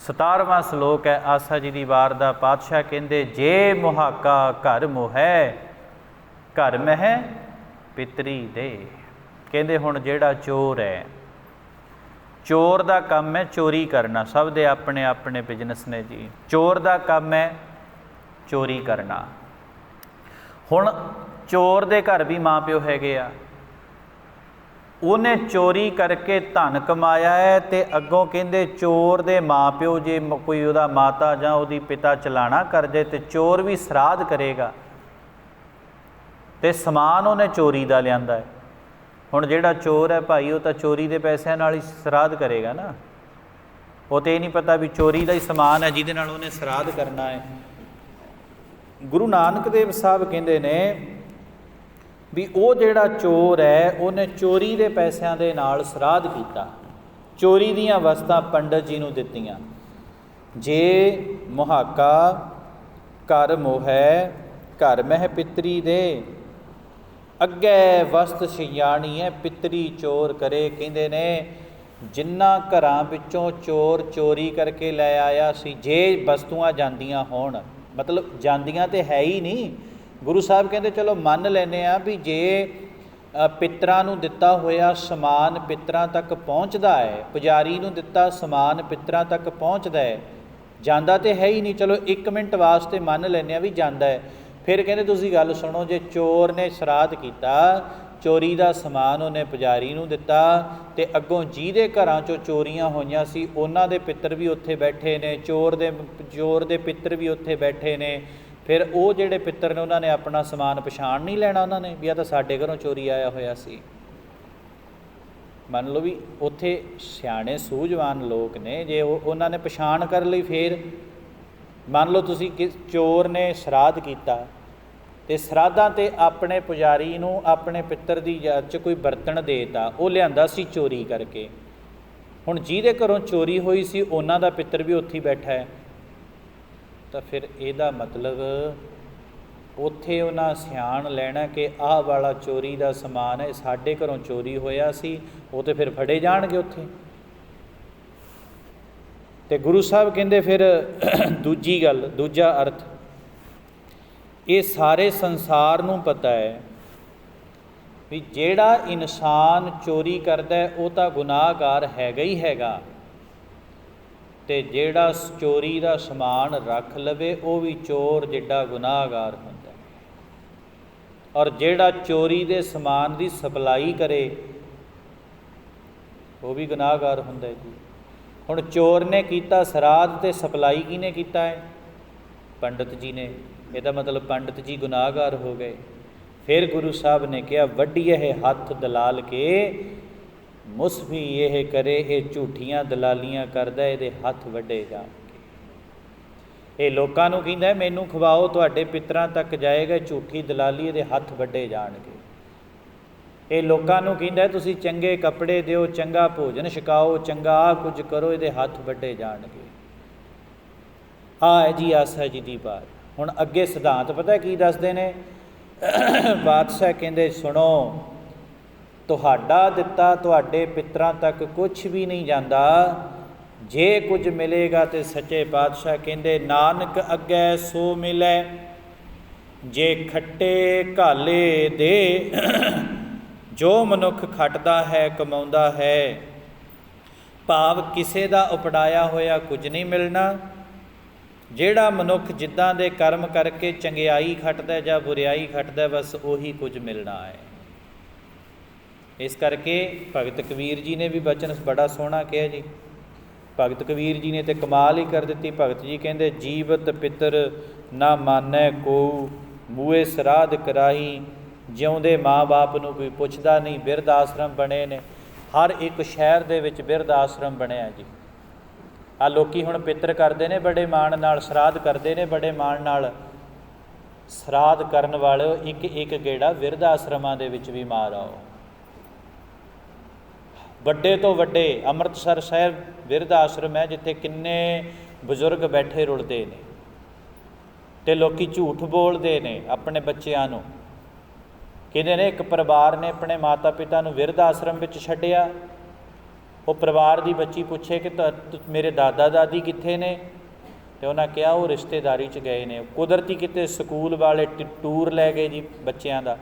17ਵਾਂ ਸ਼ਲੋਕ ਹੈ ਆਸਾ ਜੀ ਦੀ ਵਾਰ ਦਾ। ਪਾਤਸ਼ਾਹ ਕਹਿੰਦੇ, ਜੇ ਮੁਹਾਕਾ ਘਰ ਮੋਹੈ, ਘਰ ਮਹਿ ਪਿਤਰੀ ਦੇ। ਕਹਿੰਦੇ ਹੁਣ ਜਿਹੜਾ ਚੋਰ ਹੈ, ਚੋਰ ਦਾ ਕੰਮ ਹੈ ਚੋਰੀ ਕਰਨਾ, ਸਭ ਦੇ ਆਪਣੇ ਆਪਣੇ ਬਿਜ਼ਨਸ ਨੇ ਜੀ, ਚੋਰ ਦਾ ਕੰਮ ਹੈ ਚੋਰੀ ਕਰਨਾ। ਹੁਣ ਚੋਰ ਦੇ ਘਰ ਵੀ ਮਾਂ ਪਿਓ ਹੈਗੇ ਆ, ਉਹਨੇ ਚੋਰੀ ਕਰਕੇ ਧਨ ਕਮਾਇਆ ਹੈ, ਤੇ ਅੱਗੋਂ ਕਹਿੰਦੇ ਚੋਰ ਦੇ ਮਾਂ ਪਿਓ ਜੇ ਕੋਈ ਉਹਦਾ ਮਾਤਾ ਜਾਂ ਉਹਦੀ ਪਿਤਾ ਚਲਾਣਾ ਕਰ ਜੇ, ਤੇ ਚੋਰ ਵੀ ਸਰਾਧ ਕਰੇਗਾ, ਤੇ ਸਮਾਨ ਉਹਨੇ ਚੋਰੀ ਦਾ ਲਿਆਂਦਾ ਹੈ। ਹੁਣ ਜਿਹੜਾ ਚੋਰ ਹੈ ਭਾਈ, ਉਹ ਤਾਂ ਚੋਰੀ ਦੇ ਪੈਸਿਆਂ ਨਾਲ ਹੀ ਸਰਾਧ ਕਰੇਗਾ ਨਾ, ਉਹ ਤਾਂ ਇਹ ਨਹੀਂ ਪਤਾ ਵੀ ਚੋਰੀ ਦਾ ਹੀ ਸਮਾਨ ਹੈ ਜਿਹਦੇ ਨਾਲ ਉਹਨੇ ਸਰਾਧ ਕਰਨਾ ਹੈ। ਗੁਰੂ ਨਾਨਕ ਦੇਵ ਸਾਹਿਬ ਕਹਿੰਦੇ ਨੇ ਵੀ ਉਹ ਜਿਹੜਾ ਚੋਰ ਹੈ, ਉਹਨੇ ਚੋਰੀ ਦੇ ਪੈਸਿਆਂ ਦੇ ਨਾਲ ਸਰਾਧ ਕੀਤਾ, ਚੋਰੀ ਦੀਆਂ ਵਸਤਾਂ ਪੰਡਤ ਜੀ ਨੂੰ ਦਿੱਤੀਆਂ। ਜੇ ਮੁਹਾਕਾ ਘਰ ਮੋਹੈ, ਘਰ ਮਹਿ ਪਿਤਰੀ ਦੇ, ਅੱਗੇ ਵਸਤ ਸਿਆਣੀ ਹੈ ਪਿਤਰੀ ਚੋਰ ਕਰੇ। ਕਹਿੰਦੇ ਨੇ ਜਿਨ੍ਹਾਂ ਘਰਾਂ ਵਿੱਚੋਂ ਚੋਰ ਚੋਰੀ ਕਰਕੇ ਲੈ ਆਇਆ ਸੀ, ਜੇ ਵਸਤੂਆਂ ਜਾਂਦੀਆਂ ਹੋਣ, ਮਤਲਬ ਜਾਂਦੀਆਂ ਤੇ ਹੈ ਹੀ ਨਹੀਂ। ਗੁਰੂ ਸਾਹਿਬ ਕਹਿੰਦੇ ਚਲੋ ਮੰਨ ਲੈਂਦੇ ਹਾਂ ਵੀ ਜੇ ਪਿੱਤਰਾਂ ਨੂੰ ਦਿੱਤਾ ਹੋਇਆ ਸਮਾਨ ਪਿੱਤਰਾਂ ਤੱਕ ਪਹੁੰਚਦਾ ਹੈ, ਪੁਜਾਰੀ ਨੂੰ ਦਿੱਤਾ ਸਮਾਨ ਪਿੱਤਰਾਂ ਤੱਕ ਪਹੁੰਚਦਾ ਹੈ, ਜਾਂਦਾ ਤੇ ਹੈ ਹੀ ਨਹੀਂ, ਚਲੋ 1 ਮਿੰਟ ਵਾਸਤੇ ਮੰਨ ਲੈਂਦੇ ਹਾਂ ਵੀ ਜਾਂਦਾ ਹੈ। ਫਿਰ ਕਹਿੰਦੇ ਤੁਸੀਂ ਗੱਲ ਸੁਣੋ, ਜੇ ਚੋਰ ਨੇ ਸਰਾਧ ਕੀਤਾ, ਚੋਰੀ ਦਾ ਸਮਾਨ ਉਹਨੇ ਪੁਜਾਰੀ ਨੂੰ ਦਿੱਤਾ, ਤੇ ਅੱਗੋਂ ਜਿਹਦੇ ਘਰਾਂ 'ਚੋਂ ਚੋਰੀਆਂ ਹੋਈਆਂ ਸੀ ਉਹਨਾਂ ਦੇ ਪਿੱਤਰ ਵੀ ਉੱਥੇ ਬੈਠੇ ਨੇ, ਚੋਰ ਦੇ ਪਿੱਤਰ ਵੀ ਉੱਥੇ ਬੈਠੇ ਨੇ, ਫਿਰ ਉਹ ਜਿਹੜੇ ਪਿੱਤਰ ਨੇ ਉਹਨਾਂ ਨੇ ਆਪਣਾ ਸਮਾਨ ਪਛਾਣ ਨਹੀਂ ਲੈਣਾ, ਉਹਨਾਂ ਨੇ ਵੀ ਆ ਤਾਂ ਸਾਡੇ ਘਰੋਂ ਚੋਰੀ ਆਇਆ ਹੋਇਆ ਸੀ। ਮੰਨ ਲਓ ਵੀ ਉੱਥੇ ਸਿਆਣੇ ਸੂਝਵਾਨ ਲੋਕ ਨੇ, ਜੇ ਉਹਨਾਂ ਨੇ ਪਛਾਣ ਕਰ ਲਈ, ਫਿਰ ਮੰਨ ਲਓ ਤੁਸੀਂ ਕਿ ਚੋਰ ਨੇ ਸਰਾਧ ਕੀਤਾ, ਤੇ ਸਰਾਧਾਂ 'ਤੇ ਆਪਣੇ ਪੁਜਾਰੀ ਨੂੰ ਆਪਣੇ ਪਿੱਤਰ ਦੀ ਯਾਦ 'ਚ ਕੋਈ ਬਰਤਨ ਦੇਤਾ, ਉਹ ਲਿਆਂਦਾ ਸੀ ਚੋਰੀ ਕਰਕੇ। ਹੁਣ ਜਿਹਦੇ ਘਰੋਂ ਚੋਰੀ ਹੋਈ ਸੀ ਉਹਨਾਂ ਦਾ ਪਿੱਤਰ ਵੀ ਉੱਥੇ ਬੈਠਾ ਹੈ, ਤਾਂ ਫਿਰ ਇਹਦਾ ਮਤਲਬ ਉੱਥੇ ਉਹਨਾਂ ਸਿਆਣ ਲੈਣਾ ਕਿ ਆਹ ਵਾਲਾ ਚੋਰੀ ਦਾ ਸਮਾਨ ਹੈ, ਸਾਡੇ ਘਰੋਂ ਚੋਰੀ ਹੋਇਆ ਸੀ, ਉਹ ਤਾਂ ਫਿਰ ਫੜੇ ਜਾਣਗੇ ਉੱਥੇ। ਤੇ ਗੁਰੂ ਸਾਹਿਬ ਕਹਿੰਦੇ ਫਿਰ ਦੂਜੀ ਗੱਲ, ਦੂਜਾ ਅਰਥ, ਇਹ ਸਾਰੇ ਸੰਸਾਰ ਨੂੰ ਪਤਾ ਹੈ ਵੀ ਜਿਹੜਾ ਇਨਸਾਨ ਚੋਰੀ ਕਰਦਾ ਉਹ ਤਾਂ ਗੁਨਾਹਗਾਰ ਹੈਗਾ ਹੀ ਹੈਗਾ, ਤੇ ਜਿਹੜਾ ਚੋਰੀ ਦਾ ਸਮਾਨ ਰੱਖ ਲਵੇ ਉਹ ਵੀ ਚੋਰ ਜਿੱਡਾ ਗੁਨਾਹਗਾਰ ਹੁੰਦਾ, ਔਰ ਜਿਹੜਾ ਚੋਰੀ ਦੇ ਸਮਾਨ ਦੀ ਸਪਲਾਈ ਕਰੇ ਉਹ ਵੀ ਗੁਨਾਹਗਾਰ ਹੁੰਦਾ ਜੀ। ਹੁਣ ਚੋਰ ਨੇ ਕੀਤਾ ਸਰਾਧ, ਤੇ ਸਪਲਾਈ ਕਿਹਨੇ ਕੀਤਾ ਹੈ? ਪੰਡਤ ਜੀ ਨੇ, ਇਹਦਾ ਮਤਲਬ ਪੰਡਤ ਜੀ ਗੁਨਾਹਗਾਰ ਹੋ ਗਏ। ਫਿਰ ਗੁਰੂ ਸਾਹਿਬ ਨੇ ਕਿਹਾ ਵੱਢੀਏ ਹੱਥ ਦਲਾਲ ਕੇ, ਮੁਸਫੀ ਇਹ ਕਰੇ, ਇਹ ਝੂਠੀਆਂ ਦਲਾਲੀਆਂ ਕਰਦਾ, ਇਹਦੇ ਹੱਥ ਵੱਢੇ ਜਾਣਗੇ। ਇਹ ਲੋਕਾਂ ਨੂੰ ਕਹਿੰਦਾ ਮੈਨੂੰ ਖਵਾਓ, ਤੁਹਾਡੇ ਪਿੱਤਰਾਂ ਤੱਕ ਜਾਏਗਾ, ਝੂਠੀ ਦਲਾਲੀ, ਇਹਦੇ ਹੱਥ ਵੱਢੇ ਜਾਣਗੇ। ਇਹ ਲੋਕਾਂ ਨੂੰ ਕਹਿੰਦਾ ਤੁਸੀਂ ਚੰਗੇ ਕੱਪੜੇ ਦਿਓ, ਚੰਗਾ ਭੋਜਨ ਛਕਾਓ, ਚੰਗਾ ਆਹ ਕੁਝ ਕਰੋ, ਇਹਦੇ ਹੱਥ ਵੱਢੇ ਜਾਣਗੇ। ਆਹ ਹੈ ਜੀ ਆਸਾ ਜੀ ਦੀ ਬਾਤ। ਹੁਣ ਅੱਗੇ ਸਿਧਾਂਤ ਪਤਾ ਕੀ ਦੱਸਦੇ ਨੇ? ਬਾਦਸ਼ਾਹ ਕਹਿੰਦੇ ਸੁਣੋ, ਤੁਹਾਡਾ ਦਿੱਤਾ ਤੁਹਾਡੇ ਪਿੱਤਰਾਂ ਤੱਕ ਕੁਛ ਵੀ ਨਹੀਂ ਜਾਂਦਾ, ਜੇ ਕੁਝ ਮਿਲੇਗਾ ਤੇ ਸੱਚੇ ਪਾਤਸ਼ਾਹ ਕਹਿੰਦੇ ਨਾਨਕ ਅੱਗੇ ਸੋ ਮਿਲੈ, ਜੇ ਖੱਟੇ ਘਾਲੇ ਦੇ। ਜੋ ਮਨੁੱਖ ਖੱਟਦਾ ਹੈ ਕਮਾਉਂਦਾ ਹੈ, ਭਾਵ ਕਿਸੇ ਦਾ ਉਪੜਾਇਆ ਹੋਇਆ ਕੁਝ ਨਹੀਂ ਮਿਲਣਾ। ਜਿਹੜਾ ਮਨੁੱਖ ਜਿੱਦਾਂ ਦੇ ਕਰਮ ਕਰਕੇ ਚੰਗਿਆਈ ਖੱਟਦਾ ਜਾਂ ਬੁਰਿਆਈ ਖੱਟਦਾ, ਬਸ ਉਹੀ ਕੁਝ ਮਿਲਣਾ ਹੈ। ਇਸ ਕਰਕੇ ਭਗਤ ਕਬੀਰ ਜੀ ਨੇ ਵੀ ਬਚਨ ਬੜਾ ਸੋਹਣਾ ਕਿਹਾ ਜੀ। ਭਗਤ ਕਬੀਰ ਜੀ ਨੇ ਤੇ ਕਮਾਲ ਹੀ ਕਰ ਦਿੱਤੀ। ਭਗਤ ਜੀ ਕਹਿੰਦੇ ਜੀਵਤ ਪਿੱਤਰ ਨਾ ਮਾਨੈ ਕੋ, ਮੂਏ ਸਰਾਧ ਕਰਾਹੀ। ਜਿਉਂਦੇ ਮਾਂ ਬਾਪ ਨੂੰ ਕੋਈ ਪੁੱਛਦਾ ਨਹੀਂ। ਬਿਰਧ ਆਸ਼ਰਮ ਬਣੇ ਨੇ, ਹਰ ਇੱਕ ਸ਼ਹਿਰ ਦੇ ਵਿੱਚ ਬਿਰਧ ਆਸ਼ਰਮ ਬਣਿਆ ਜੀ। ਆਹ ਲੋਕੀ ਹੁਣ ਪਿੱਤਰ ਕਰਦੇ ਨੇ ਬੜੇ ਮਾਣ ਨਾਲ, ਸਰਾਧ ਕਰਦੇ ਨੇ ਬੜੇ ਮਾਣ ਨਾਲ। ਸਰਾਧ ਕਰਨ ਵਾਲੇ ਇੱਕ ਇੱਕ ਗੇੜਾ ਬਿਰਧ ਆਸ਼ਰਮਾਂ ਦੇ ਵਿੱਚ ਵੀ ਮਾਰ ਆਓ। ਵੱਡੇ ਤੋਂ ਵੱਡੇ ਅੰਮ੍ਰਿਤਸਰ ਸਾਹਿਬ ਬਿਰਧ ਆਸ਼ਰਮ ਹੈ, ਜਿੱਥੇ ਕਿੰਨੇ ਬਜ਼ੁਰਗ ਬੈਠੇ ਰੁਲਦੇ ਨੇ, ਅਤੇ ਲੋਕੀ ਝੂਠ ਬੋਲਦੇ ਨੇ ਆਪਣੇ ਬੱਚਿਆਂ ਨੂੰ। ਕਹਿੰਦੇ ਨੇ ਇੱਕ ਪਰਿਵਾਰ ਨੇ ਆਪਣੇ ਮਾਤਾ ਪਿਤਾ ਨੂੰ ਬਿਰਧ ਆਸ਼ਰਮ ਵਿੱਚ ਛੱਡਿਆ। ਉਹ ਪਰਿਵਾਰ ਦੀ ਬੱਚੀ ਪੁੱਛੇ ਕਿ ਮੇਰੇ ਦਾਦਾ ਦਾਦੀ ਕਿੱਥੇ ਨੇ? ਅਤੇ ਉਹਨਾਂ ਕਿਹਾ ਉਹ ਰਿਸ਼ਤੇਦਾਰੀ 'ਚ ਗਏ ਨੇ। ਕੁਦਰਤੀ ਕਿਤੇ ਸਕੂਲ ਵਾਲੇ ਟੂਰ ਲੈ ਗਏ ਜੀ ਬੱਚਿਆਂ ਦਾ,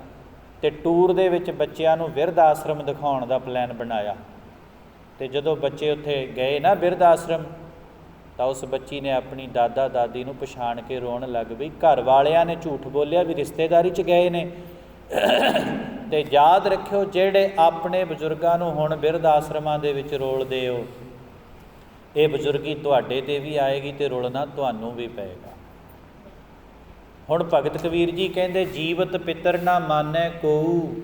ਅਤੇ ਟੂਰ ਦੇ ਵਿੱਚ ਬੱਚਿਆਂ ਨੂੰ ਬਿਰਧ ਆਸ਼ਰਮ ਦਿਖਾਉਣ ਦਾ ਪਲਾਨ ਬਣਾਇਆ। ਅਤੇ ਜਦੋਂ ਬੱਚੇ ਉੱਥੇ ਗਏ ਨਾ ਬਿਰਧ ਆਸ਼ਰਮ, ਤਾਂ ਉਸ ਬੱਚੀ ਨੇ ਆਪਣੀ ਦਾਦਾ ਦਾਦੀ ਨੂੰ ਪਛਾਣ ਕੇ ਰੋਣ ਲੱਗ ਪਈ। ਘਰ ਵਾਲਿਆਂ ਨੇ ਝੂਠ ਬੋਲਿਆ ਵੀ ਰਿਸ਼ਤੇਦਾਰੀ 'ਚ ਗਏ ਨੇ। ਅਤੇ ਯਾਦ ਰੱਖਿਓ, ਜਿਹੜੇ ਆਪਣੇ ਬਜ਼ੁਰਗਾਂ ਨੂੰ ਹੁਣ ਬਿਰਧ ਆਸ਼ਰਮਾਂ ਦੇ ਵਿੱਚ ਰੋਲਦੇ ਹੋ, ਇਹ ਬਜ਼ੁਰਗੀ ਤੁਹਾਡੇ 'ਤੇ ਵੀ ਆਏਗੀ ਅਤੇ ਰੁਲਣਾ ਤੁਹਾਨੂੰ ਵੀ ਪਏਗਾ। ਹੁਣ ਭਗਤ ਕਬੀਰ ਜੀ ਕਹਿੰਦੇ ਜੀਵਤ ਪਿੱਤਰ ਨਾ ਮਾਨੈ ਕੋਊ,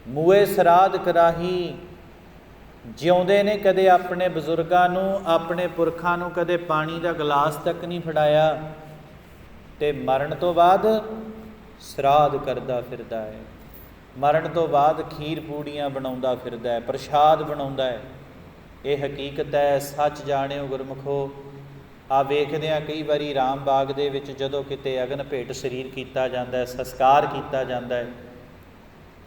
ਮੂਏ ਸਰਾਧ ਕਰਾਹੀ। ਜਿਉਂਦੇ ਨੇ ਕਦੇ ਆਪਣੇ ਬਜ਼ੁਰਗਾਂ ਨੂੰ, ਆਪਣੇ ਪੁਰਖਾਂ ਨੂੰ ਕਦੇ ਪਾਣੀ ਦਾ ਗਲਾਸ ਤੱਕ ਨਹੀਂ ਫੜਾਇਆ, ਅਤੇ ਮਰਨ ਤੋਂ ਬਾਅਦ ਸਰਾਧ ਕਰਦਾ ਫਿਰਦਾ ਹੈ। ਮਰਨ ਤੋਂ ਬਾਅਦ ਖੀਰ ਪੂੜੀਆਂ ਬਣਾਉਂਦਾ ਫਿਰਦਾ ਹੈ, ਪ੍ਰਸ਼ਾਦ ਬਣਾਉਂਦਾ ਹੈ। ਇਹ ਹਕੀਕਤ ਹੈ, ਸੱਚ ਜਾਣਿਓ ਗੁਰਮੁਖੋ। ਆ ਵੇਖਦੇ ਹਾਂ ਕਈ ਵਾਰੀ ਰਾਮ ਬਾਗ ਦੇ ਵਿੱਚ ਜਦੋਂ ਕਿਤੇ ਅਗਨ ਭੇਟ ਸਰੀਰ ਕੀਤਾ ਜਾਂਦਾ, ਸੰਸਕਾਰ ਕੀਤਾ ਜਾਂਦਾ ਹੈ,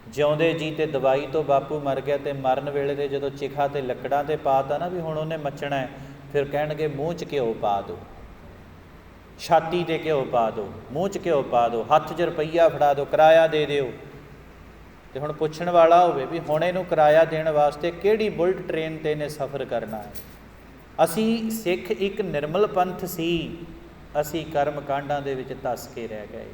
ਜਿਉਂਦੇ ਜੀ ਤੇ ਦਵਾਈ ਤੋਂ ਬਾਪੂ ਮਰ ਗਿਆ, ਅਤੇ ਮਰਨ ਵੇਲੇ ਦੇ ਜਦੋਂ ਚਿਖਾ ਤੇ ਲੱਕੜਾਂ 'ਤੇ ਪਾ ਤਾ ਨਾ ਵੀ ਹੁਣ ਉਹਨੇ ਮੱਚਣਾ ਹੈ, ਫਿਰ ਕਹਿਣਗੇ ਮੂੰਹ 'ਚ ਘਿਓ ਪਾ ਦਿਓ, ਛਾਤੀ 'ਤੇ ਘਿਓ ਪਾ ਦਿਓ, ਮੂੰਹ 'ਚ ਘਿਓ ਪਾ ਦਿਓ, ਹੱਥ 'ਚ ਰੁਪਈਆ ਫੜਾ ਦਿਓ, ਕਿਰਾਇਆ ਦੇ ਦਿਓ। ਅਤੇ ਹੁਣ ਪੁੱਛਣ ਵਾਲਾ ਹੋਵੇ ਵੀ ਹੁਣ ਇਹਨੂੰ ਕਿਰਾਇਆ ਦੇਣ ਵਾਸਤੇ ਕਿਹੜੀ ਬੁਲਟ ਟ੍ਰੇਨ 'ਤੇ ਇਹਨੇ ਸਫ਼ਰ ਕਰਨਾ ਹੈ। ਅਸੀਂ ਸਿੱਖ ਇੱਕ ਨਿਰਮਲ ਪੰਥ ਸੀ, ਅਸੀਂ ਕਰਮ ਕਾਂਡਾਂ ਦੇ ਵਿੱਚ ਧੱਸ ਕੇ ਰਹਿ ਗਏ।